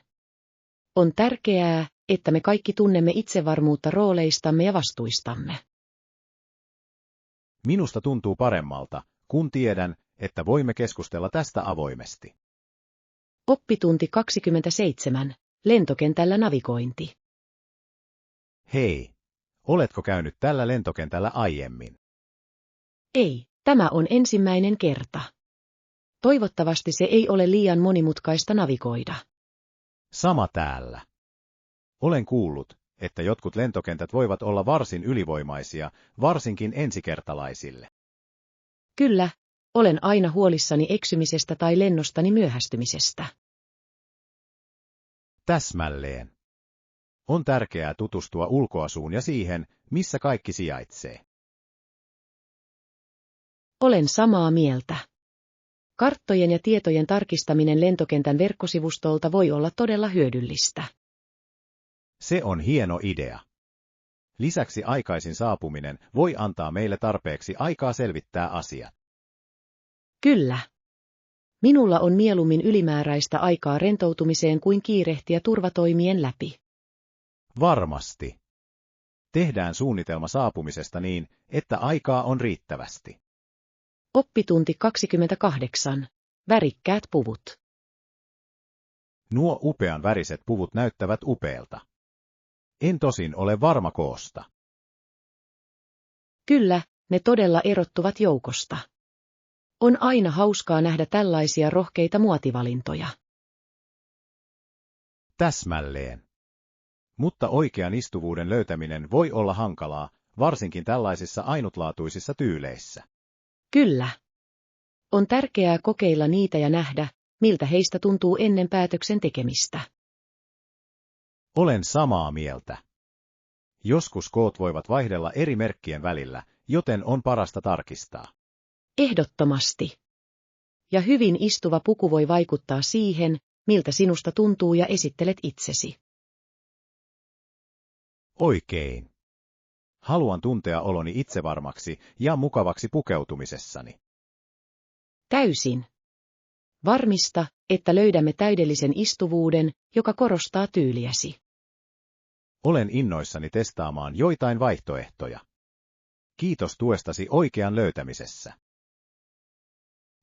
On tärkeää, että me kaikki tunnemme itsevarmuutta rooleistamme ja vastuistamme. Minusta tuntuu paremmalta, kun tiedän, että voimme keskustella tästä avoimesti. Oppitunti 27. Lentokentällä navigointi. Hei, oletko käynyt tällä lentokentällä aiemmin? Ei, tämä on ensimmäinen kerta. Toivottavasti se ei ole liian monimutkaista navigoida. Sama täällä. Olen kuullut, että jotkut lentokentät voivat olla varsin ylivoimaisia, varsinkin ensikertalaisille. Kyllä, olen aina huolissani eksymisestä tai lennostani myöhästymisestä. Täsmälleen. On tärkeää tutustua ulkoasuun ja siihen, missä kaikki sijaitsee. Olen samaa mieltä. Karttojen ja tietojen tarkistaminen lentokentän verkkosivustolta voi olla todella hyödyllistä. Se on hieno idea. Lisäksi aikaisin saapuminen voi antaa meille tarpeeksi aikaa selvittää asiat. Kyllä. Minulla on mieluummin ylimääräistä aikaa rentoutumiseen kuin kiirehtiä turvatoimien läpi. Varmasti. Tehdään suunnitelma saapumisesta niin, että aikaa on riittävästi. Oppitunti 28. Värikkäät puvut. Nuo upean väriset puvut näyttävät upealta. En tosin ole varma koosta. Kyllä, ne todella erottuvat joukosta. On aina hauskaa nähdä tällaisia rohkeita muotivalintoja. Täsmälleen. Mutta oikean istuvuuden löytäminen voi olla hankalaa, varsinkin tällaisissa ainutlaatuisissa tyyleissä. Kyllä. On tärkeää kokeilla niitä ja nähdä, miltä heistä tuntuu ennen päätöksen tekemistä. Olen samaa mieltä. Joskus koot voivat vaihdella eri merkkien välillä, joten on parasta tarkistaa. Ehdottomasti. Ja hyvin istuva puku voi vaikuttaa siihen, miltä sinusta tuntuu ja esittelet itsesi. Oikein. Haluan tuntea oloni itsevarmaksi ja mukavaksi pukeutumisessani. Täysin. Varmista, että löydämme täydellisen istuvuuden, joka korostaa tyyliäsi. Olen innoissani testaamaan joitain vaihtoehtoja. Kiitos tuestasi oikean löytämisessä.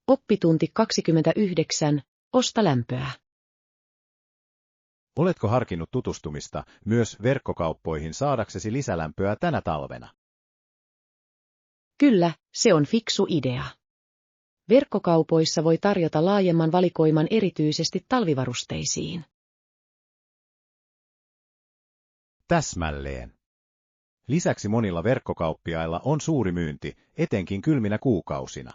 Oppitunti 29. Osta lämpöä. Oletko harkinnut tutustumista myös verkkokauppoihin saadaksesi lisälämpöä tänä talvena? Kyllä, se on fiksu idea. Verkkokaupoissa voi tarjota laajemman valikoiman erityisesti talvivarusteisiin. Täsmälleen. Lisäksi monilla verkkokauppiailla on suuri myynti, etenkin kylminä kuukausina.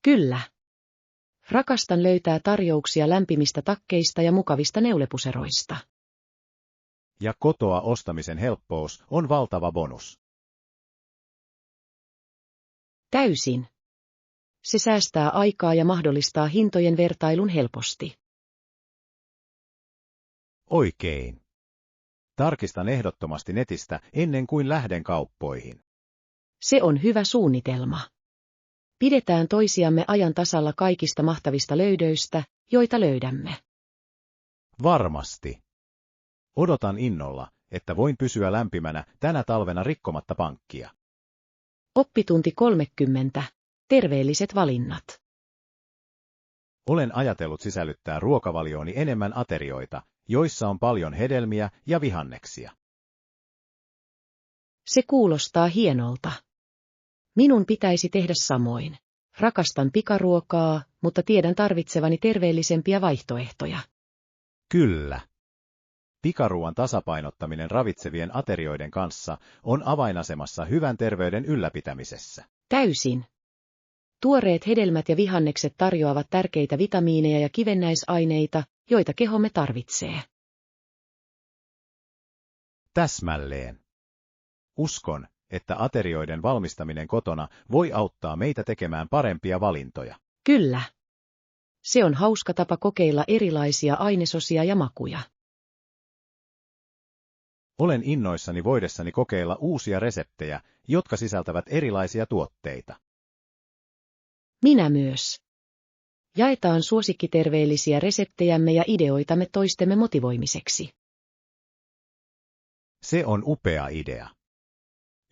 Kyllä. Rakastan löytää tarjouksia lämpimistä takkeista ja mukavista neulepuseroista. Ja kotoa ostamisen helppous on valtava bonus. Täysin. Se säästää aikaa ja mahdollistaa hintojen vertailun helposti. Oikein. Tarkistan ehdottomasti netistä ennen kuin lähden kauppoihin. Se on hyvä suunnitelma. Pidetään toisiamme ajan tasalla kaikista mahtavista löydöistä, joita löydämme. Varmasti. Odotan innolla, että voin pysyä lämpimänä tänä talvena rikkomatta pankkia. Oppitunti 30. Terveelliset valinnat. Olen ajatellut sisällyttää ruokavaliooni enemmän aterioita, joissa on paljon hedelmiä ja vihanneksia. Se kuulostaa hienolta. Minun pitäisi tehdä samoin. Rakastan pikaruokaa, mutta tiedän tarvitsevani terveellisempiä vaihtoehtoja. Kyllä. Pikaruoan tasapainottaminen ravitsevien aterioiden kanssa on avainasemassa hyvän terveyden ylläpitämisessä. Täysin. Tuoreet hedelmät ja vihannekset tarjoavat tärkeitä vitamiineja ja kivennäisaineita, joita kehomme tarvitsee. Täsmälleen. Uskon, että aterioiden valmistaminen kotona voi auttaa meitä tekemään parempia valintoja. Kyllä. Se on hauska tapa kokeilla erilaisia ainesosia ja makuja. Olen innoissani voidessani kokeilla uusia reseptejä, jotka sisältävät erilaisia tuotteita. Minä myös. Jaetaan suosikkiterveellisiä reseptejämme ja ideoitamme toistemme motivoimiseksi. Se on upea idea.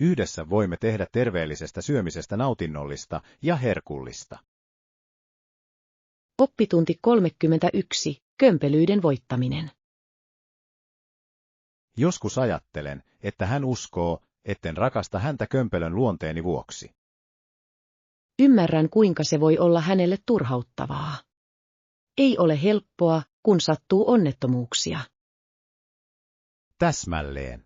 Yhdessä voimme tehdä terveellisestä syömisestä nautinnollista ja herkullista. Oppitunti 31. Kömpelyyden voittaminen. Joskus ajattelen, että hän uskoo, etten rakasta häntä kömpelön luonteeni vuoksi. Ymmärrän, kuinka se voi olla hänelle turhauttavaa. Ei ole helppoa, kun sattuu onnettomuuksia. Täsmälleen.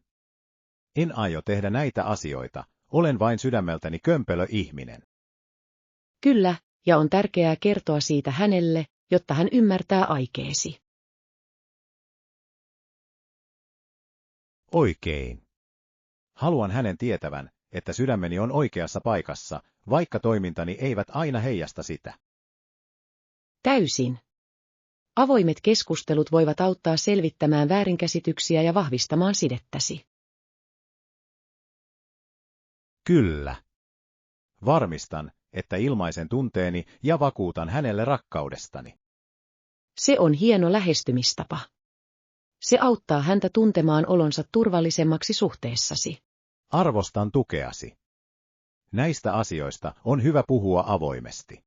En aio tehdä näitä asioita, olen vain sydämeltäni kömpelö ihminen. Kyllä, ja on tärkeää kertoa siitä hänelle, jotta hän ymmärtää aikeesi. Oikein. Haluan hänen tietävän, että sydämeni on oikeassa paikassa, vaikka toimintani eivät aina heijasta sitä. Täysin. Avoimet keskustelut voivat auttaa selvittämään väärinkäsityksiä ja vahvistamaan sidettäsi. Kyllä. Varmistan, että ilmaisen tunteeni ja vakuutan hänelle rakkaudestani. Se on hieno lähestymistapa. Se auttaa häntä tuntemaan olonsa turvallisemmaksi suhteessasi. Arvostan tukeasi. Näistä asioista on hyvä puhua avoimesti.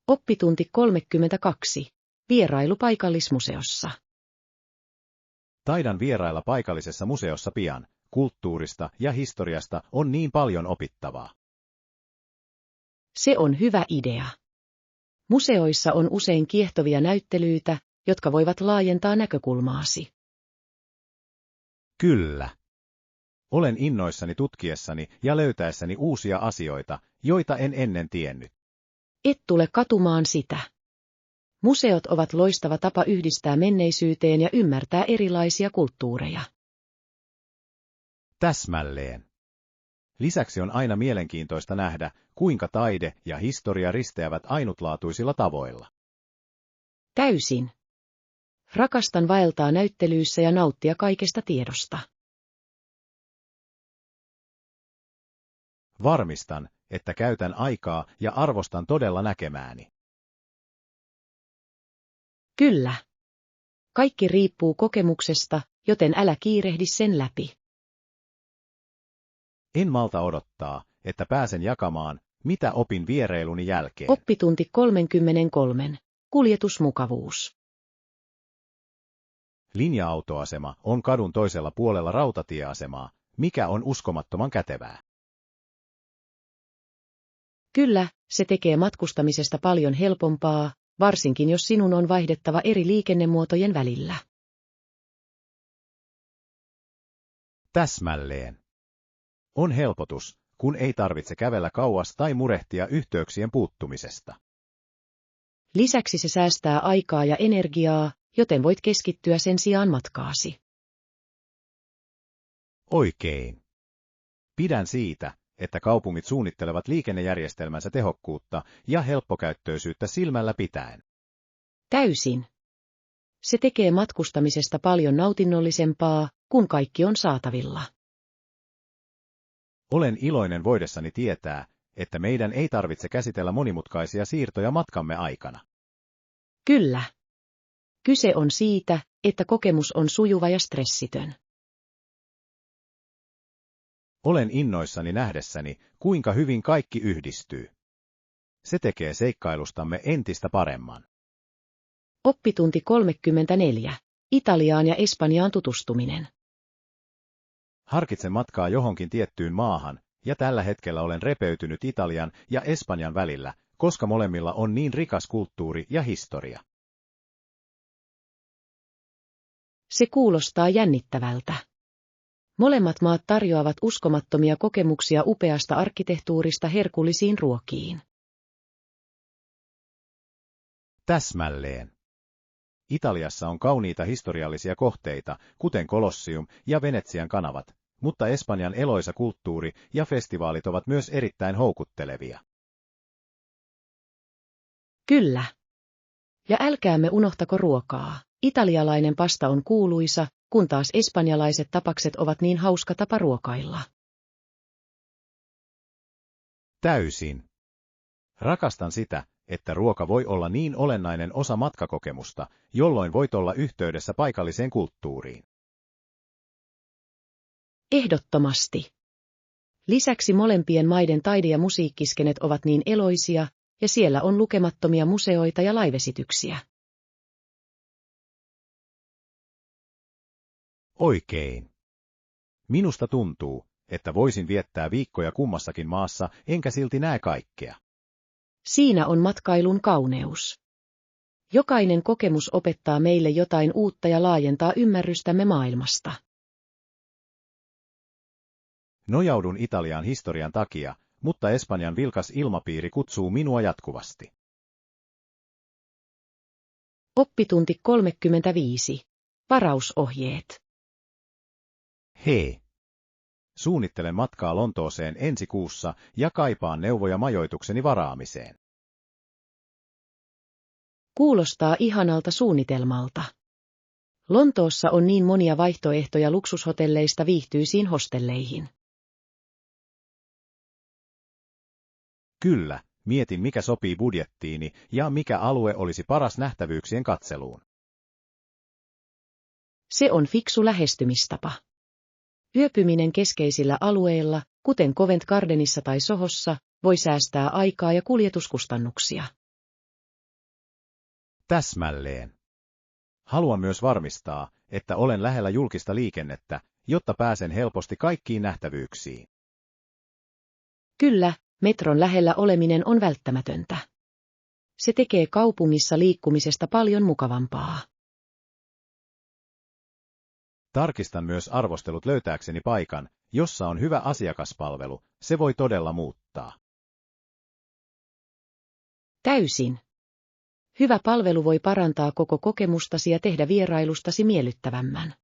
Oppitunti 32. Vierailu paikallismuseossa. Taidan vierailla paikallisessa museossa pian. Kulttuurista ja historiasta on niin paljon opittavaa. Se on hyvä idea. Museoissa on usein kiehtovia näyttelyitä, jotka voivat laajentaa näkökulmaasi. Kyllä. Olen innoissani tutkiessani ja löytäessäni uusia asioita, joita en ennen tiennyt. Et tule katumaan sitä. Museot ovat loistava tapa yhdistää menneisyyteen ja ymmärtää erilaisia kulttuureja. Täsmälleen. Lisäksi on aina mielenkiintoista nähdä, kuinka taide ja historia risteävät ainutlaatuisilla tavoilla. Täysin. Rakastan vaeltaa näyttelyissä ja nauttia kaikesta tiedosta. Varmistan, että käytän aikaa ja arvostan todella näkemääni. Kyllä. Kaikki riippuu kokemuksesta, joten älä kiirehdi sen läpi. En malta odottaa, että pääsen jakamaan, mitä opin vierailuni jälkeen. Oppitunti 33. Kuljetusmukavuus. Linja-autoasema on kadun toisella puolella rautatieasemaa, mikä on uskomattoman kätevää. Kyllä, se tekee matkustamisesta paljon helpompaa, varsinkin jos sinun on vaihdettava eri liikennemuotojen välillä. Täsmälleen. On helpotus, kun ei tarvitse kävellä kauas tai murehtia yhteyksien puuttumisesta. Lisäksi se säästää aikaa ja energiaa, joten voit keskittyä sen sijaan matkaasi. Oikein. Pidän siitä, että kaupungit suunnittelevat liikennejärjestelmänsä tehokkuutta ja helppokäyttöisyyttä silmällä pitäen. Täysin. Se tekee matkustamisesta paljon nautinnollisempaa, kun kaikki on saatavilla. Olen iloinen voidessani tietää, että meidän ei tarvitse käsitellä monimutkaisia siirtoja matkamme aikana. Kyllä. Kyse on siitä, että kokemus on sujuva ja stressitön. Olen innoissani nähdessäni, kuinka hyvin kaikki yhdistyy. Se tekee seikkailustamme entistä paremman. Oppitunti 34. Italiaan ja Espanjaan tutustuminen. Harkitsen matkaa johonkin tiettyyn maahan, ja tällä hetkellä olen repeytynyt Italian ja Espanjan välillä, koska molemmilla on niin rikas kulttuuri ja historia. Se kuulostaa jännittävältä. Molemmat maat tarjoavat uskomattomia kokemuksia upeasta arkkitehtuurista herkullisiin ruokiin. Täsmälleen. Italiassa on kauniita historiallisia kohteita, kuten Colosseum ja Venetsian kanavat, mutta Espanjan eloisa kulttuuri ja festivaalit ovat myös erittäin houkuttelevia. Kyllä. Ja älkäämme unohtako ruokaa. Italialainen pasta on kuuluisa, kun taas espanjalaiset tapakset ovat niin hauska tapa ruokailla. Täysin. Rakastan sitä, että ruoka voi olla niin olennainen osa matkakokemusta, jolloin voit olla yhteydessä paikalliseen kulttuuriin. Ehdottomasti. Lisäksi molempien maiden taide- ja musiikkiskenet ovat niin eloisia, ja siellä on lukemattomia museoita ja laivesityksiä. Oikein. Minusta tuntuu, että voisin viettää viikkoja kummassakin maassa, enkä silti näe kaikkea. Siinä on matkailun kauneus. Jokainen kokemus opettaa meille jotain uutta ja laajentaa ymmärrystämme maailmasta. Nojaudun Italian historian takia, mutta Espanjan vilkas ilmapiiri kutsuu minua jatkuvasti. Oppitunti 35. Varausohjeet. Hei! Suunnittelen matkaa Lontooseen ensi kuussa ja kaipaan neuvoja majoitukseni varaamiseen. Kuulostaa ihanalta suunnitelmalta. Lontoossa on niin monia vaihtoehtoja luksushotelleista viihtyisiin hostelleihin. Kyllä, mietin mikä sopii budjettiini ja mikä alue olisi paras nähtävyyksien katseluun. Se on fiksu lähestymistapa. Yöpyminen keskeisillä alueilla, kuten Covent Gardenissa tai Sohossa, voi säästää aikaa ja kuljetuskustannuksia. Täsmälleen. Haluan myös varmistaa, että olen lähellä julkista liikennettä, jotta pääsen helposti kaikkiin nähtävyyksiin. Kyllä, metron lähellä oleminen on välttämätöntä. Se tekee kaupungissa liikkumisesta paljon mukavampaa. Tarkistan myös arvostelut löytääkseni paikan, jossa on hyvä asiakaspalvelu, se voi todella muuttaa. Täysin. Hyvä palvelu voi parantaa koko kokemustasi ja tehdä vierailustasi miellyttävämmän.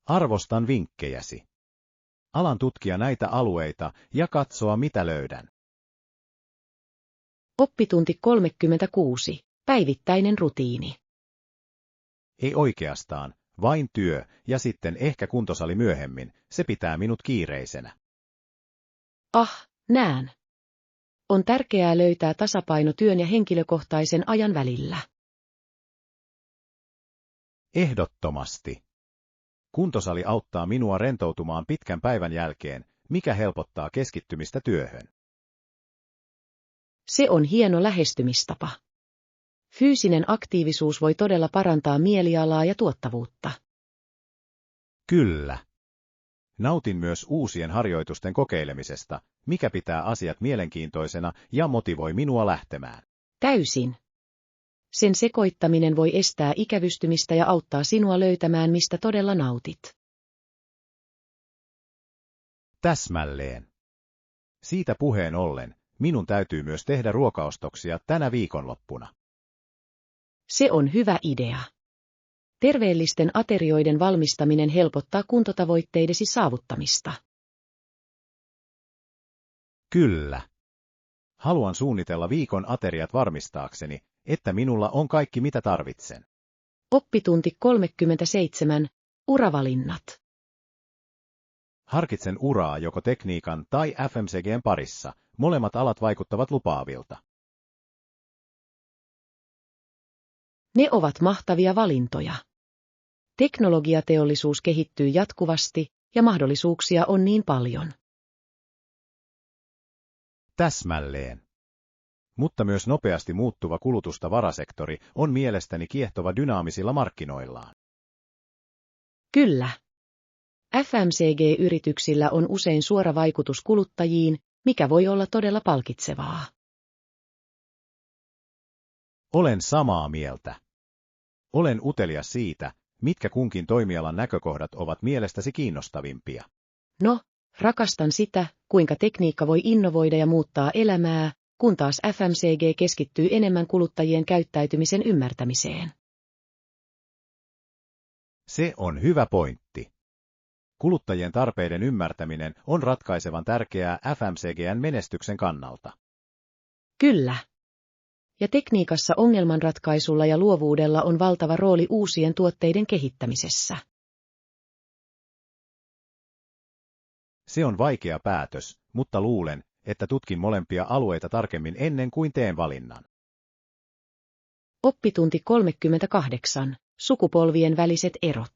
Arvostan vinkkejäsi. Alan tutkia näitä alueita ja katsoa mitä löydän. Oppitunti 36. Päivittäinen rutiini. Ei oikeastaan, vain työ ja sitten ehkä kuntosali myöhemmin, se pitää minut kiireisenä. Näen. On tärkeää löytää tasapaino työn ja henkilökohtaisen ajan välillä. Ehdottomasti. Kuntosali auttaa minua rentoutumaan pitkän päivän jälkeen, mikä helpottaa keskittymistä työhön. Se on hieno lähestymistapa. Fyysinen aktiivisuus voi todella parantaa mielialaa ja tuottavuutta. Kyllä. Nautin myös uusien harjoitusten kokeilemisesta, mikä pitää asiat mielenkiintoisena ja motivoi minua lähtemään. Täysin. sen sekoittaminen voi estää ikävystymistä ja auttaa sinua löytämään, mistä todella nautit. Täsmälleen. Siitä puheen ollen, minun täytyy myös tehdä ruokaostoksia tänä viikonloppuna. Se on hyvä idea. Terveellisten aterioiden valmistaminen helpottaa kuntotavoitteidesi saavuttamista. Kyllä. Haluan suunnitella viikon ateriat varmistaakseni, että minulla on kaikki mitä tarvitsen. Oppitunti 37. Uravalinnat. Harkitsen uraa joko tekniikan tai FMCG:n parissa, molemmat alat vaikuttavat lupaavilta. Ne ovat mahtavia valintoja. Teknologiateollisuus kehittyy jatkuvasti ja mahdollisuuksia on niin paljon. Täsmälleen. Mutta myös nopeasti muuttuva kulutustavarasektori on mielestäni kiehtova dynaamisilla markkinoillaan. Kyllä. FMCG-yrityksillä on usein suora vaikutus kuluttajiin, mikä voi olla todella palkitsevaa. Olen samaa mieltä. Olen utelias siitä, mitkä kunkin toimialan näkökohdat ovat mielestäsi kiinnostavimpia. No, rakastan sitä, kuinka tekniikka voi innovoida ja muuttaa elämää, kun taas FMCG keskittyy enemmän kuluttajien käyttäytymisen ymmärtämiseen. Se on hyvä pointti. Kuluttajien tarpeiden ymmärtäminen on ratkaisevan tärkeää FMCG:n menestyksen kannalta. Kyllä. Ja tekniikassa ongelmanratkaisulla ja luovuudella on valtava rooli uusien tuotteiden kehittämisessä. Se on vaikea päätös, mutta luulen, että tutkin molempia alueita tarkemmin ennen kuin teen valinnan. Oppitunti 38. Sukupolvien väliset erot.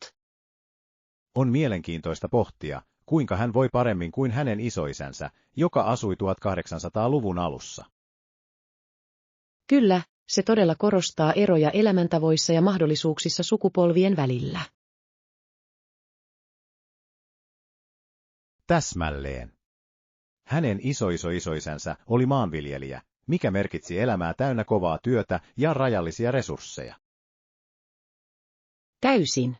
On mielenkiintoista pohtia, kuinka hän voi paremmin kuin hänen isoisänsä, joka asui 1800-luvun alussa. Kyllä, se todella korostaa eroja elämäntavoissa ja mahdollisuuksissa sukupolvien välillä. Täsmälleen. Hänen isoisoisänsä oli maanviljelijä, mikä merkitsi elämää täynnä kovaa työtä ja rajallisia resursseja. Täysin.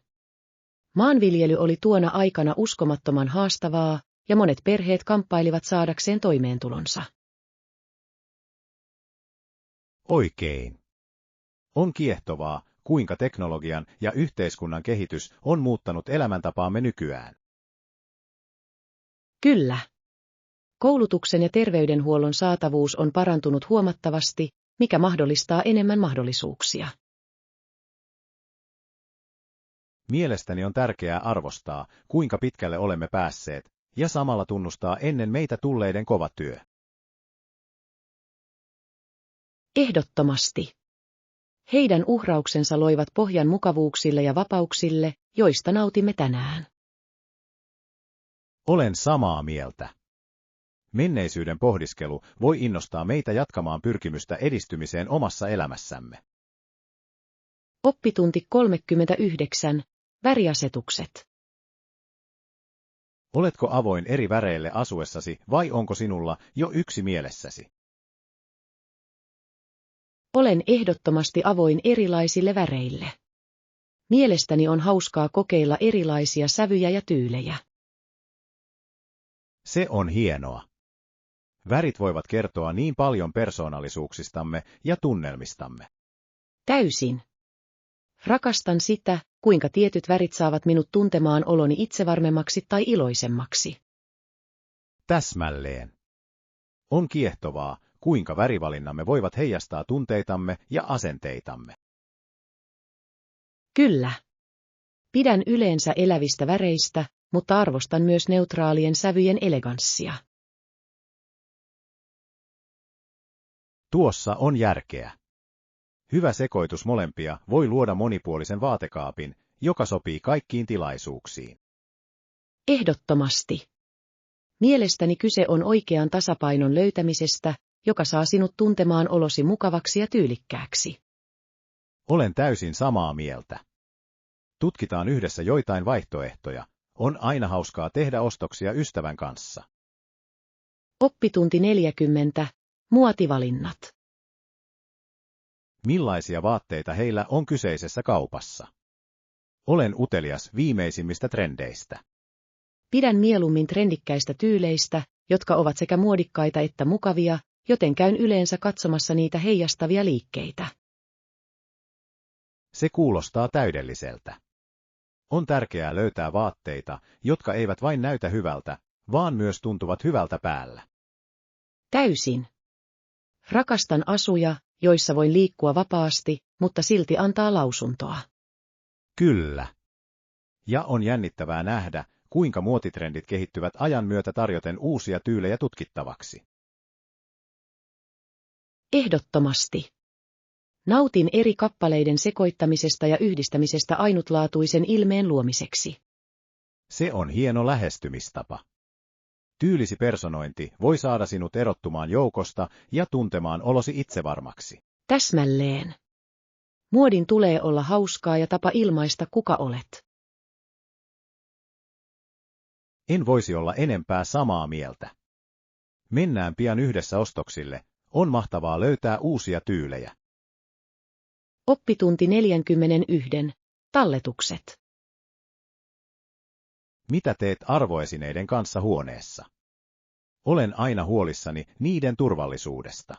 Maanviljely oli tuona aikana uskomattoman haastavaa, ja monet perheet kamppailivat saadakseen toimeentulonsa. Oikein. On kiehtovaa, kuinka teknologian ja yhteiskunnan kehitys on muuttanut elämäntapaamme nykyään. Kyllä. Koulutuksen ja terveydenhuollon saatavuus on parantunut huomattavasti, mikä mahdollistaa enemmän mahdollisuuksia. Mielestäni on tärkeää arvostaa, kuinka pitkälle olemme päässeet, ja samalla tunnustaa ennen meitä tulleiden kova työ. Ehdottomasti. Heidän uhrauksensa loivat pohjan mukavuuksille ja vapauksille, joista nautimme tänään. Olen samaa mieltä. Menneisyyden pohdiskelu voi innostaa meitä jatkamaan pyrkimystä edistymiseen omassa elämässämme. Oppitunti 39. Väriasetukset. Oletko avoin eri väreille asuessasi vai onko sinulla jo yksi mielessäsi? Olen ehdottomasti avoin erilaisille väreille. Mielestäni on hauskaa kokeilla erilaisia sävyjä ja tyylejä. Se on hienoa. Värit voivat kertoa niin paljon persoonallisuuksistamme ja tunnelmistamme. Täysin. Rakastan sitä, kuinka tietyt värit saavat minut tuntemaan oloni itsevarmemmaksi tai iloisemmaksi. Täsmälleen. On kiehtovaa, kuinka värivalinnamme voivat heijastaa tunteitamme ja asenteitamme. Kyllä. Pidän yleensä elävistä väreistä, mutta arvostan myös neutraalien sävyjen eleganssia. Tuossa on järkeä. Hyvä sekoitus molempia voi luoda monipuolisen vaatekaapin, joka sopii kaikkiin tilaisuuksiin. Ehdottomasti. Mielestäni kyse on oikean tasapainon löytämisestä, joka saa sinut tuntemaan olosi mukavaksi ja tyylikkääksi. Olen täysin samaa mieltä. Tutkitaan yhdessä joitain vaihtoehtoja. On aina hauskaa tehdä ostoksia ystävän kanssa. Oppitunti 40. Muotivalinnat. Millaisia vaatteita heillä on kyseisessä kaupassa? Olen utelias viimeisimmistä trendeistä. Pidän mieluummin trendikkäistä tyyleistä, jotka ovat sekä muodikkaita että mukavia, joten käyn yleensä katsomassa niitä heijastavia liikkeitä. Se kuulostaa täydelliseltä. On tärkeää löytää vaatteita, jotka eivät vain näytä hyvältä, vaan myös tuntuvat hyvältä päällä. Täysin. Rakastan asuja, joissa voin liikkua vapaasti, mutta silti antaa lausuntoa. Kyllä. Ja on jännittävää nähdä, kuinka muotitrendit kehittyvät ajan myötä tarjoten uusia tyylejä tutkittavaksi. Ehdottomasti. Nautin eri kappaleiden sekoittamisesta ja yhdistämisestä ainutlaatuisen ilmeen luomiseksi. Se on hieno lähestymistapa. Tyylisi personointi voi saada sinut erottumaan joukosta ja tuntemaan olosi itsevarmaksi. Täsmälleen. Muodin tulee olla hauskaa ja tapa ilmaista kuka olet. En voisi olla enempää samaa mieltä. Mennään pian yhdessä ostoksille, on mahtavaa löytää uusia tyylejä. Oppitunti 41. Talletukset. Mitä teet arvoesineiden kanssa huoneessa? Olen aina huolissani niiden turvallisuudesta.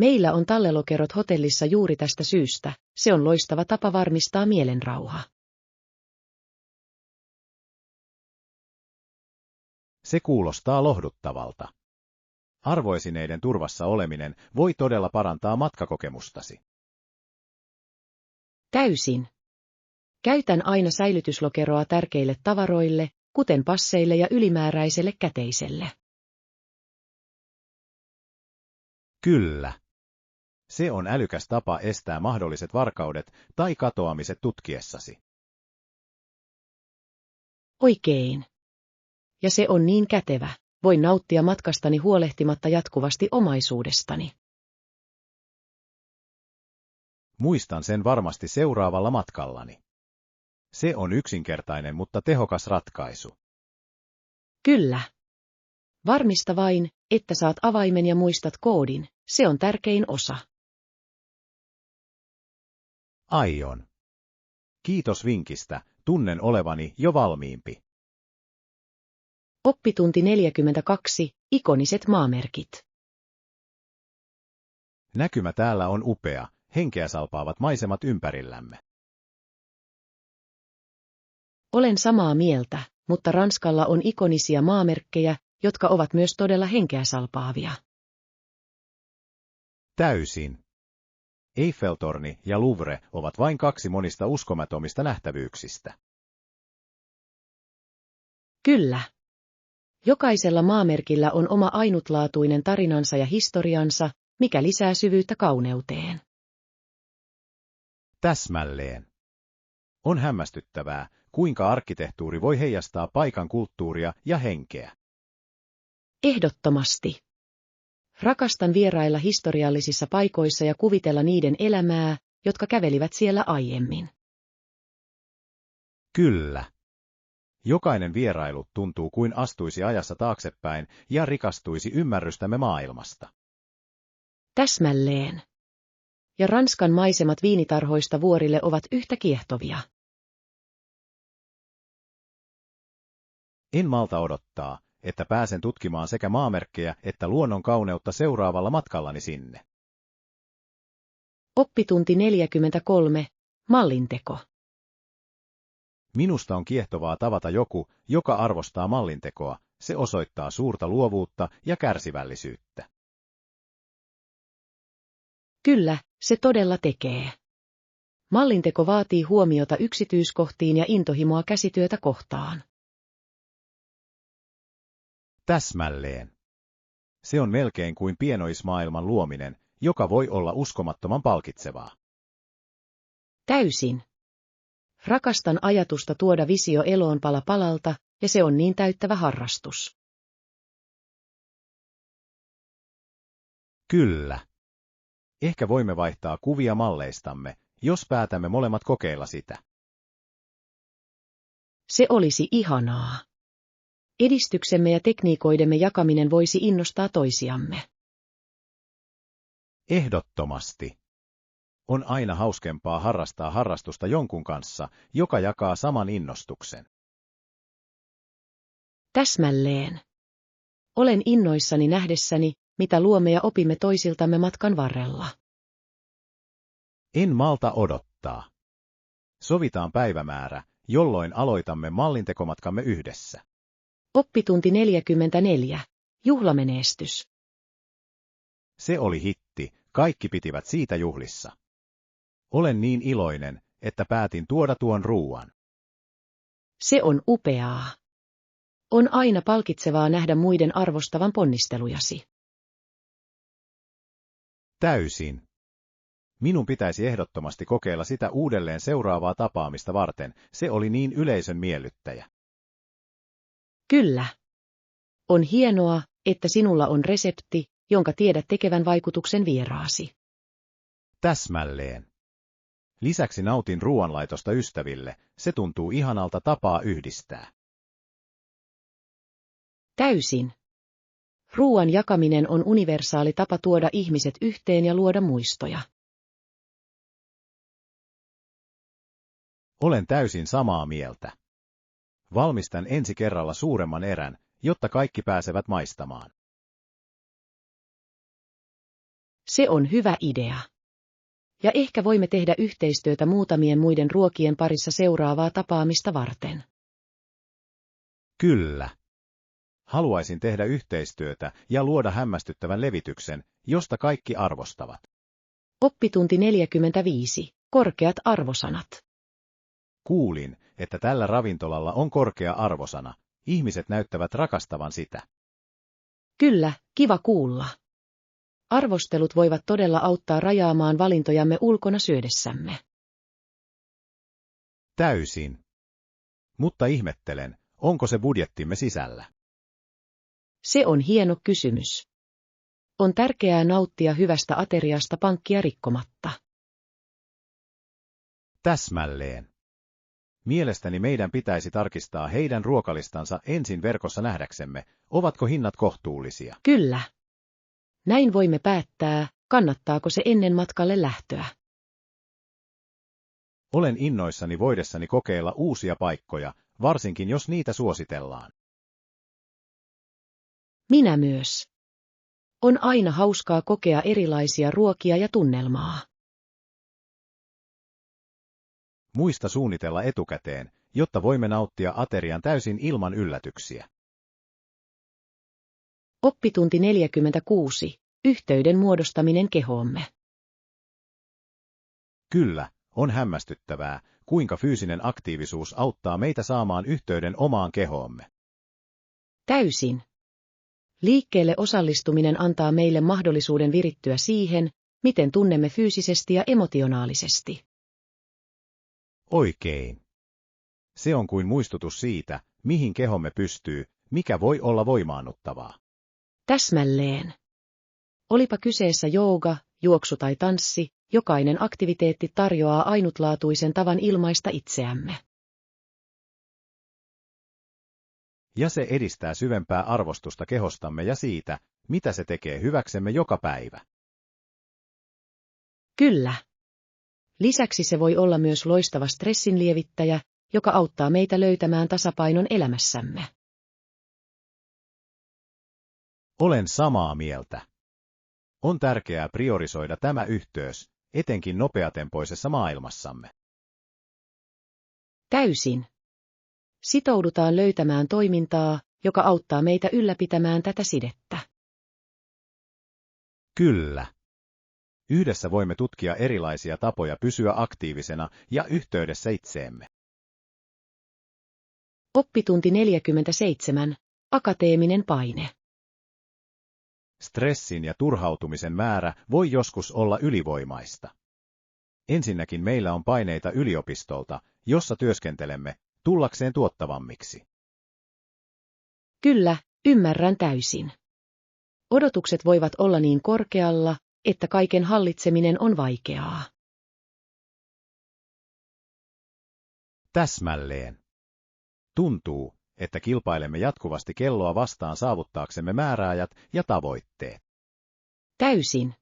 Meillä on tallelokerot hotellissa juuri tästä syystä, se on loistava tapa varmistaa mielenrauha. Se kuulostaa lohduttavalta. Arvoesineiden turvassa oleminen voi todella parantaa matkakokemustasi. Täysin. Käytän aina säilytyslokeroa tärkeille tavaroille, kuten passeille ja ylimääräiselle käteiselle. Kyllä. Se on älykäs tapa estää mahdolliset varkaudet tai katoamiset tutkiessasi. Oikein. Ja se on niin kätevä, voin nauttia matkastani huolehtimatta jatkuvasti omaisuudestani. Muistan sen varmasti seuraavalla matkallani. Se on yksinkertainen, mutta tehokas ratkaisu. Kyllä. Varmista vain, että saat avaimen ja muistat koodin, se on tärkein osa. Aion. Kiitos vinkistä, tunnen olevani jo valmiimpi. Oppitunti 42. Ikoniset maamerkit. Näkymä täällä on upea, henkeä salpaavat maisemat ympärillämme. Olen samaa mieltä, mutta Ranskalla on ikonisia maamerkkejä, jotka ovat myös todella henkeä salpaavia. Täysin. Eiffeltorni ja Louvre ovat vain kaksi monista uskomattomista nähtävyyksistä. Kyllä. Jokaisella maamerkillä on oma ainutlaatuinen tarinansa ja historiansa, mikä lisää syvyyttä kauneuteen. Täsmälleen. On hämmästyttävää, kuinka arkkitehtuuri voi heijastaa paikan kulttuuria ja henkeä. Ehdottomasti. Rakastan vierailla historiallisissa paikoissa ja kuvitella niiden elämää, jotka kävelivät siellä aiemmin. Kyllä. Jokainen vierailu tuntuu kuin astuisi ajassa taaksepäin ja rikastuisi ymmärrystämme maailmasta. Täsmälleen. Ja Ranskan maisemat viinitarhoista vuorille ovat yhtä kiehtovia. En malta odottaa, että pääsen tutkimaan sekä maamerkkejä että luonnon kauneutta seuraavalla matkallani sinne. Oppitunti 43. Mallinteko. Minusta on kiehtovaa tavata joku, joka arvostaa mallintekoa, se osoittaa suurta luovuutta ja kärsivällisyyttä. Kyllä, se todella tekee. Mallinteko vaatii huomiota yksityiskohtiin ja intohimoa käsityötä kohtaan. Täsmälleen. Se on melkein kuin pienoismaailman luominen, joka voi olla uskomattoman palkitsevaa. Täysin. Rakastan ajatusta tuoda visio eloon pala palalta, ja se on niin täyttävä harrastus. Kyllä. Ehkä voimme vaihtaa kuvia malleistamme, jos päätämme molemmat kokeilla sitä. Se olisi ihanaa. Edistyksemme ja tekniikoidemme jakaminen voisi innostaa toisiamme. Ehdottomasti. On aina hauskempaa harrastaa harrastusta jonkun kanssa, joka jakaa saman innostuksen. Täsmälleen. Olen innoissani nähdessäni, mitä luomme ja opimme toisiltamme matkan varrella. En malta odottaa. Sovitaan päivämäärä, jolloin aloitamme mallintekomatkamme yhdessä. Oppitunti 44. Juhlamenestys. Se oli hitti, kaikki pitivät siitä juhlissa. Olen niin iloinen, että päätin tuoda tuon ruuan. Se on upeaa. On aina palkitsevaa nähdä muiden arvostavan ponnistelujasi. Täysin. Minun pitäisi ehdottomasti kokeilla sitä uudelleen seuraavaa tapaamista varten, se oli niin yleisön miellyttäjä. Kyllä. On hienoa, että sinulla on resepti, jonka tiedät tekevän vaikutuksen vieraasi. Täsmälleen. Lisäksi nautin ruoanlaitosta ystäville, se tuntuu ihanalta tapaa yhdistää. Täysin. Ruoan jakaminen on universaali tapa tuoda ihmiset yhteen ja luoda muistoja. Olen täysin samaa mieltä. Valmistan ensi kerralla suuremman erän, jotta kaikki pääsevät maistamaan. Se on hyvä idea. Ja ehkä voimme tehdä yhteistyötä muutamien muiden ruokien parissa seuraavaa tapaamista varten. Kyllä. Haluaisin tehdä yhteistyötä ja luoda hämmästyttävän levityksen, josta kaikki arvostavat. Oppitunti 45. Korkeat arvosanat. Kuulin, että tällä ravintolalla on korkea arvosana. Ihmiset näyttävät rakastavan sitä. Kyllä, kiva kuulla. Arvostelut voivat todella auttaa rajaamaan valintojamme ulkona syödessämme. Täysin. Mutta ihmettelen, onko se budjettimme sisällä? Se on hieno kysymys. On tärkeää nauttia hyvästä ateriasta pankkia rikkomatta. Täsmälleen. Mielestäni meidän pitäisi tarkistaa heidän ruokalistansa ensin verkossa nähdäksemme, ovatko hinnat kohtuullisia. Kyllä. Näin voimme päättää, kannattaako se ennen matkalle lähtöä. Olen innoissani voidessani kokeilla uusia paikkoja, varsinkin jos niitä suositellaan. Minä myös. On aina hauskaa kokea erilaisia ruokia ja tunnelmaa. Muista suunnitella etukäteen, jotta voimme nauttia aterian täysin ilman yllätyksiä. Oppitunti 46. Yhteyden muodostaminen kehoomme. Kyllä, on hämmästyttävää, kuinka fyysinen aktiivisuus auttaa meitä saamaan yhteyden omaan kehoomme. Täysin. Liikkeelle osallistuminen antaa meille mahdollisuuden virittyä siihen, miten tunnemme fyysisesti ja emotionaalisesti. Oikein. Se on kuin muistutus siitä, mihin kehomme pystyy, mikä voi olla voimaannuttavaa. Täsmälleen. Olipa kyseessä jooga, juoksu tai tanssi, jokainen aktiviteetti tarjoaa ainutlaatuisen tavan ilmaista itseämme. Ja se edistää syvempää arvostusta kehostamme ja siitä, mitä se tekee hyväksemme joka päivä. Kyllä. Lisäksi se voi olla myös loistava stressinlievittäjä, joka auttaa meitä löytämään tasapainon elämässämme. Olen samaa mieltä. On tärkeää priorisoida tämä yhteys, etenkin nopeatempoisessa maailmassamme. Täysin. Sitoudutaan löytämään toimintaa, joka auttaa meitä ylläpitämään tätä sidettä. Kyllä. Yhdessä voimme tutkia erilaisia tapoja pysyä aktiivisena ja yhteydessä itseemme. Oppitunti 47. Akateeminen paine. Stressin ja turhautumisen määrä voi joskus olla ylivoimaista. Ensinnäkin meillä on paineita yliopistolta, jossa työskentelemme, tullakseen tuottavammiksi. Kyllä, ymmärrän täysin. Odotukset voivat olla niin korkealla, että kaiken hallitseminen on vaikeaa. Täsmälleen. Tuntuu, että kilpailemme jatkuvasti kelloa vastaan saavuttaaksemme määräajat ja tavoitteet. Täysin.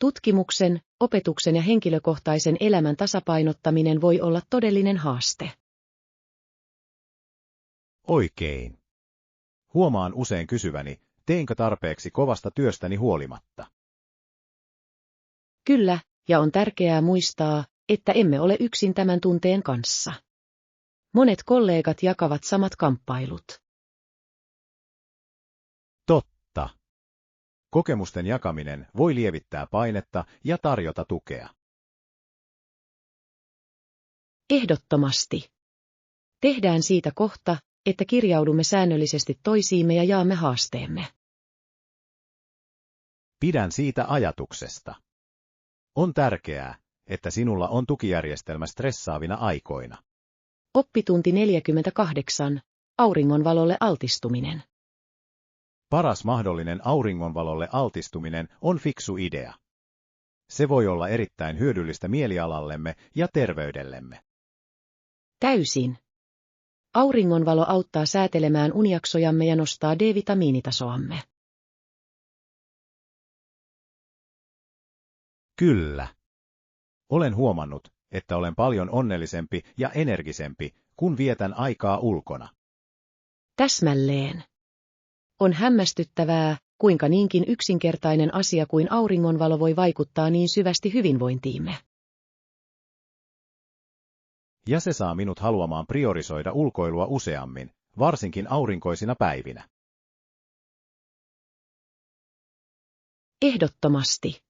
Tutkimuksen, opetuksen ja henkilökohtaisen elämän tasapainottaminen voi olla todellinen haaste. Oikein. Huomaan usein kysyväni, teinkö tarpeeksi kovasta työstäni huolimatta. Kyllä, ja on tärkeää muistaa, että emme ole yksin tämän tunteen kanssa. Monet kollegat jakavat samat kamppailut. Totta. Kokemusten jakaminen voi lievittää painetta ja tarjota tukea. Ehdottomasti. Tehdään siitä kohta, että kirjaudumme säännöllisesti toisiimme ja jaamme haasteemme. Pidän siitä ajatuksesta. On tärkeää, että sinulla on tukijärjestelmä stressaavina aikoina. Oppitunti 48. Auringonvalolle altistuminen. Paras mahdollinen auringonvalolle altistuminen on fiksu idea. Se voi olla erittäin hyödyllistä mielialallemme ja terveydellemme. Täysin. Auringonvalo auttaa säätelemään unijaksojamme ja nostaa D-vitamiinitasoamme. Kyllä. Olen huomannut, että olen paljon onnellisempi ja energisempi, kun vietän aikaa ulkona. Täsmälleen. On hämmästyttävää, kuinka niinkin yksinkertainen asia kuin auringonvalo voi vaikuttaa niin syvästi hyvinvointiimme. Ja se saa minut haluamaan priorisoida ulkoilua useammin, varsinkin aurinkoisina päivinä. Ehdottomasti.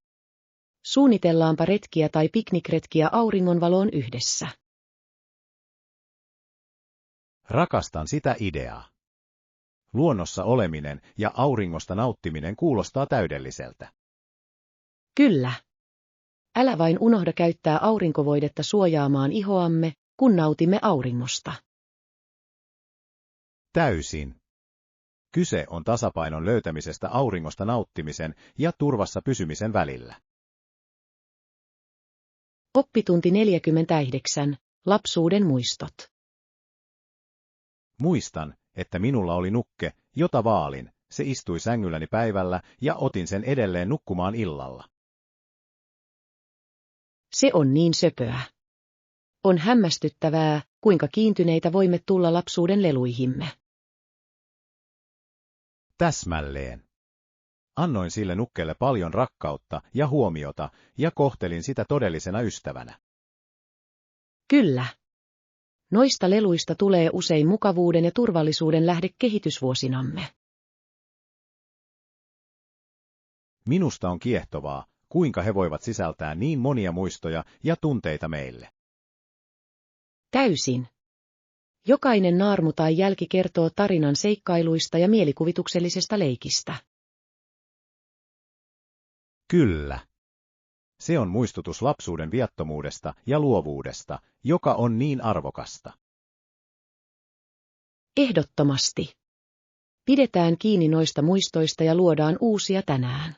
Suunnitellaanpa retkiä tai piknikretkiä auringonvaloon yhdessä. Rakastan sitä ideaa. Luonnossa oleminen ja auringosta nauttiminen kuulostaa täydelliseltä. Kyllä. Älä vain unohda käyttää aurinkovoidetta suojaamaan ihoamme, kun nautimme auringosta. Täysin. Kyse on tasapainon löytämisestä auringosta nauttimisen ja turvassa pysymisen välillä. Oppitunti 49. Lapsuuden muistot. Muistan, että minulla oli nukke, jota vaalin. Se istui sängylläni päivällä ja otin sen edelleen nukkumaan illalla. Se on niin söpöä. On hämmästyttävää, kuinka kiintyneitä voimme tulla lapsuuden leluihimme. Täsmälleen. Annoin sille nukkelle paljon rakkautta ja huomiota ja kohtelin sitä todellisena ystävänä. Kyllä. Noista leluista tulee usein mukavuuden ja turvallisuuden lähde kehitysvuosinamme. Minusta on kiehtovaa, kuinka he voivat sisältää niin monia muistoja ja tunteita meille. Täysin. Jokainen naarmu tai jälki kertoo tarinan seikkailuista ja mielikuvituksellisesta leikistä. Kyllä. Se on muistutus lapsuuden viattomuudesta ja luovuudesta, joka on niin arvokasta. Ehdottomasti. Pidetään kiinni noista muistoista ja luodaan uusia tänään.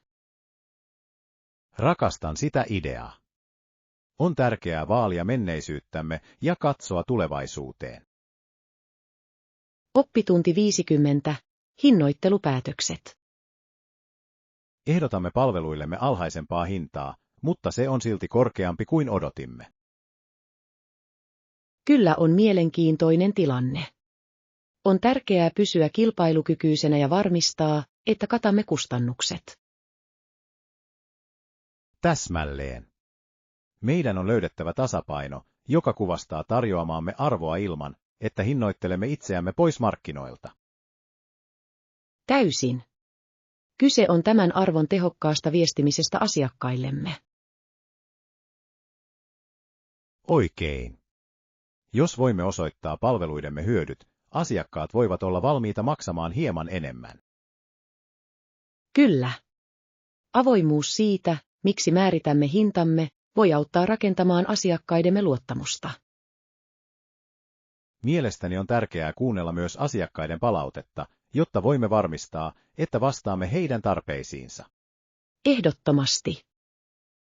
Rakastan sitä ideaa. On tärkeää vaalia menneisyyttämme ja katsoa tulevaisuuteen. Oppitunti 50. Hinnoittelupäätökset. Ehdotamme palveluillemme alhaisempaa hintaa, mutta se on silti korkeampi kuin odotimme. Kyllä on mielenkiintoinen tilanne. On tärkeää pysyä kilpailukykyisenä ja varmistaa, että katamme kustannukset. Täsmälleen. Meidän on löydettävä tasapaino, joka kuvastaa tarjoamaamme arvoa ilman, että hinnoittelemme itseämme pois markkinoilta. Täysin. Kyse on tämän arvon tehokkaasta viestimisestä asiakkaillemme. Oikein. Jos voimme osoittaa palveluidemme hyödyt, asiakkaat voivat olla valmiita maksamaan hieman enemmän. Kyllä. Avoimuus siitä, miksi määritämme hintamme, voi auttaa rakentamaan asiakkaidemme luottamusta. Mielestäni on tärkeää kuunnella myös asiakkaiden palautetta, jotta voimme varmistaa, että vastaamme heidän tarpeisiinsa. Ehdottomasti.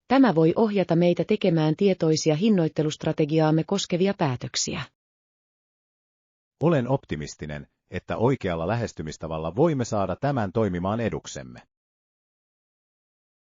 Tämä voi ohjata meitä tekemään tietoisia hinnoittelustrategiaamme koskevia päätöksiä. Olen optimistinen, että oikealla lähestymistavalla voimme saada tämän toimimaan eduksemme.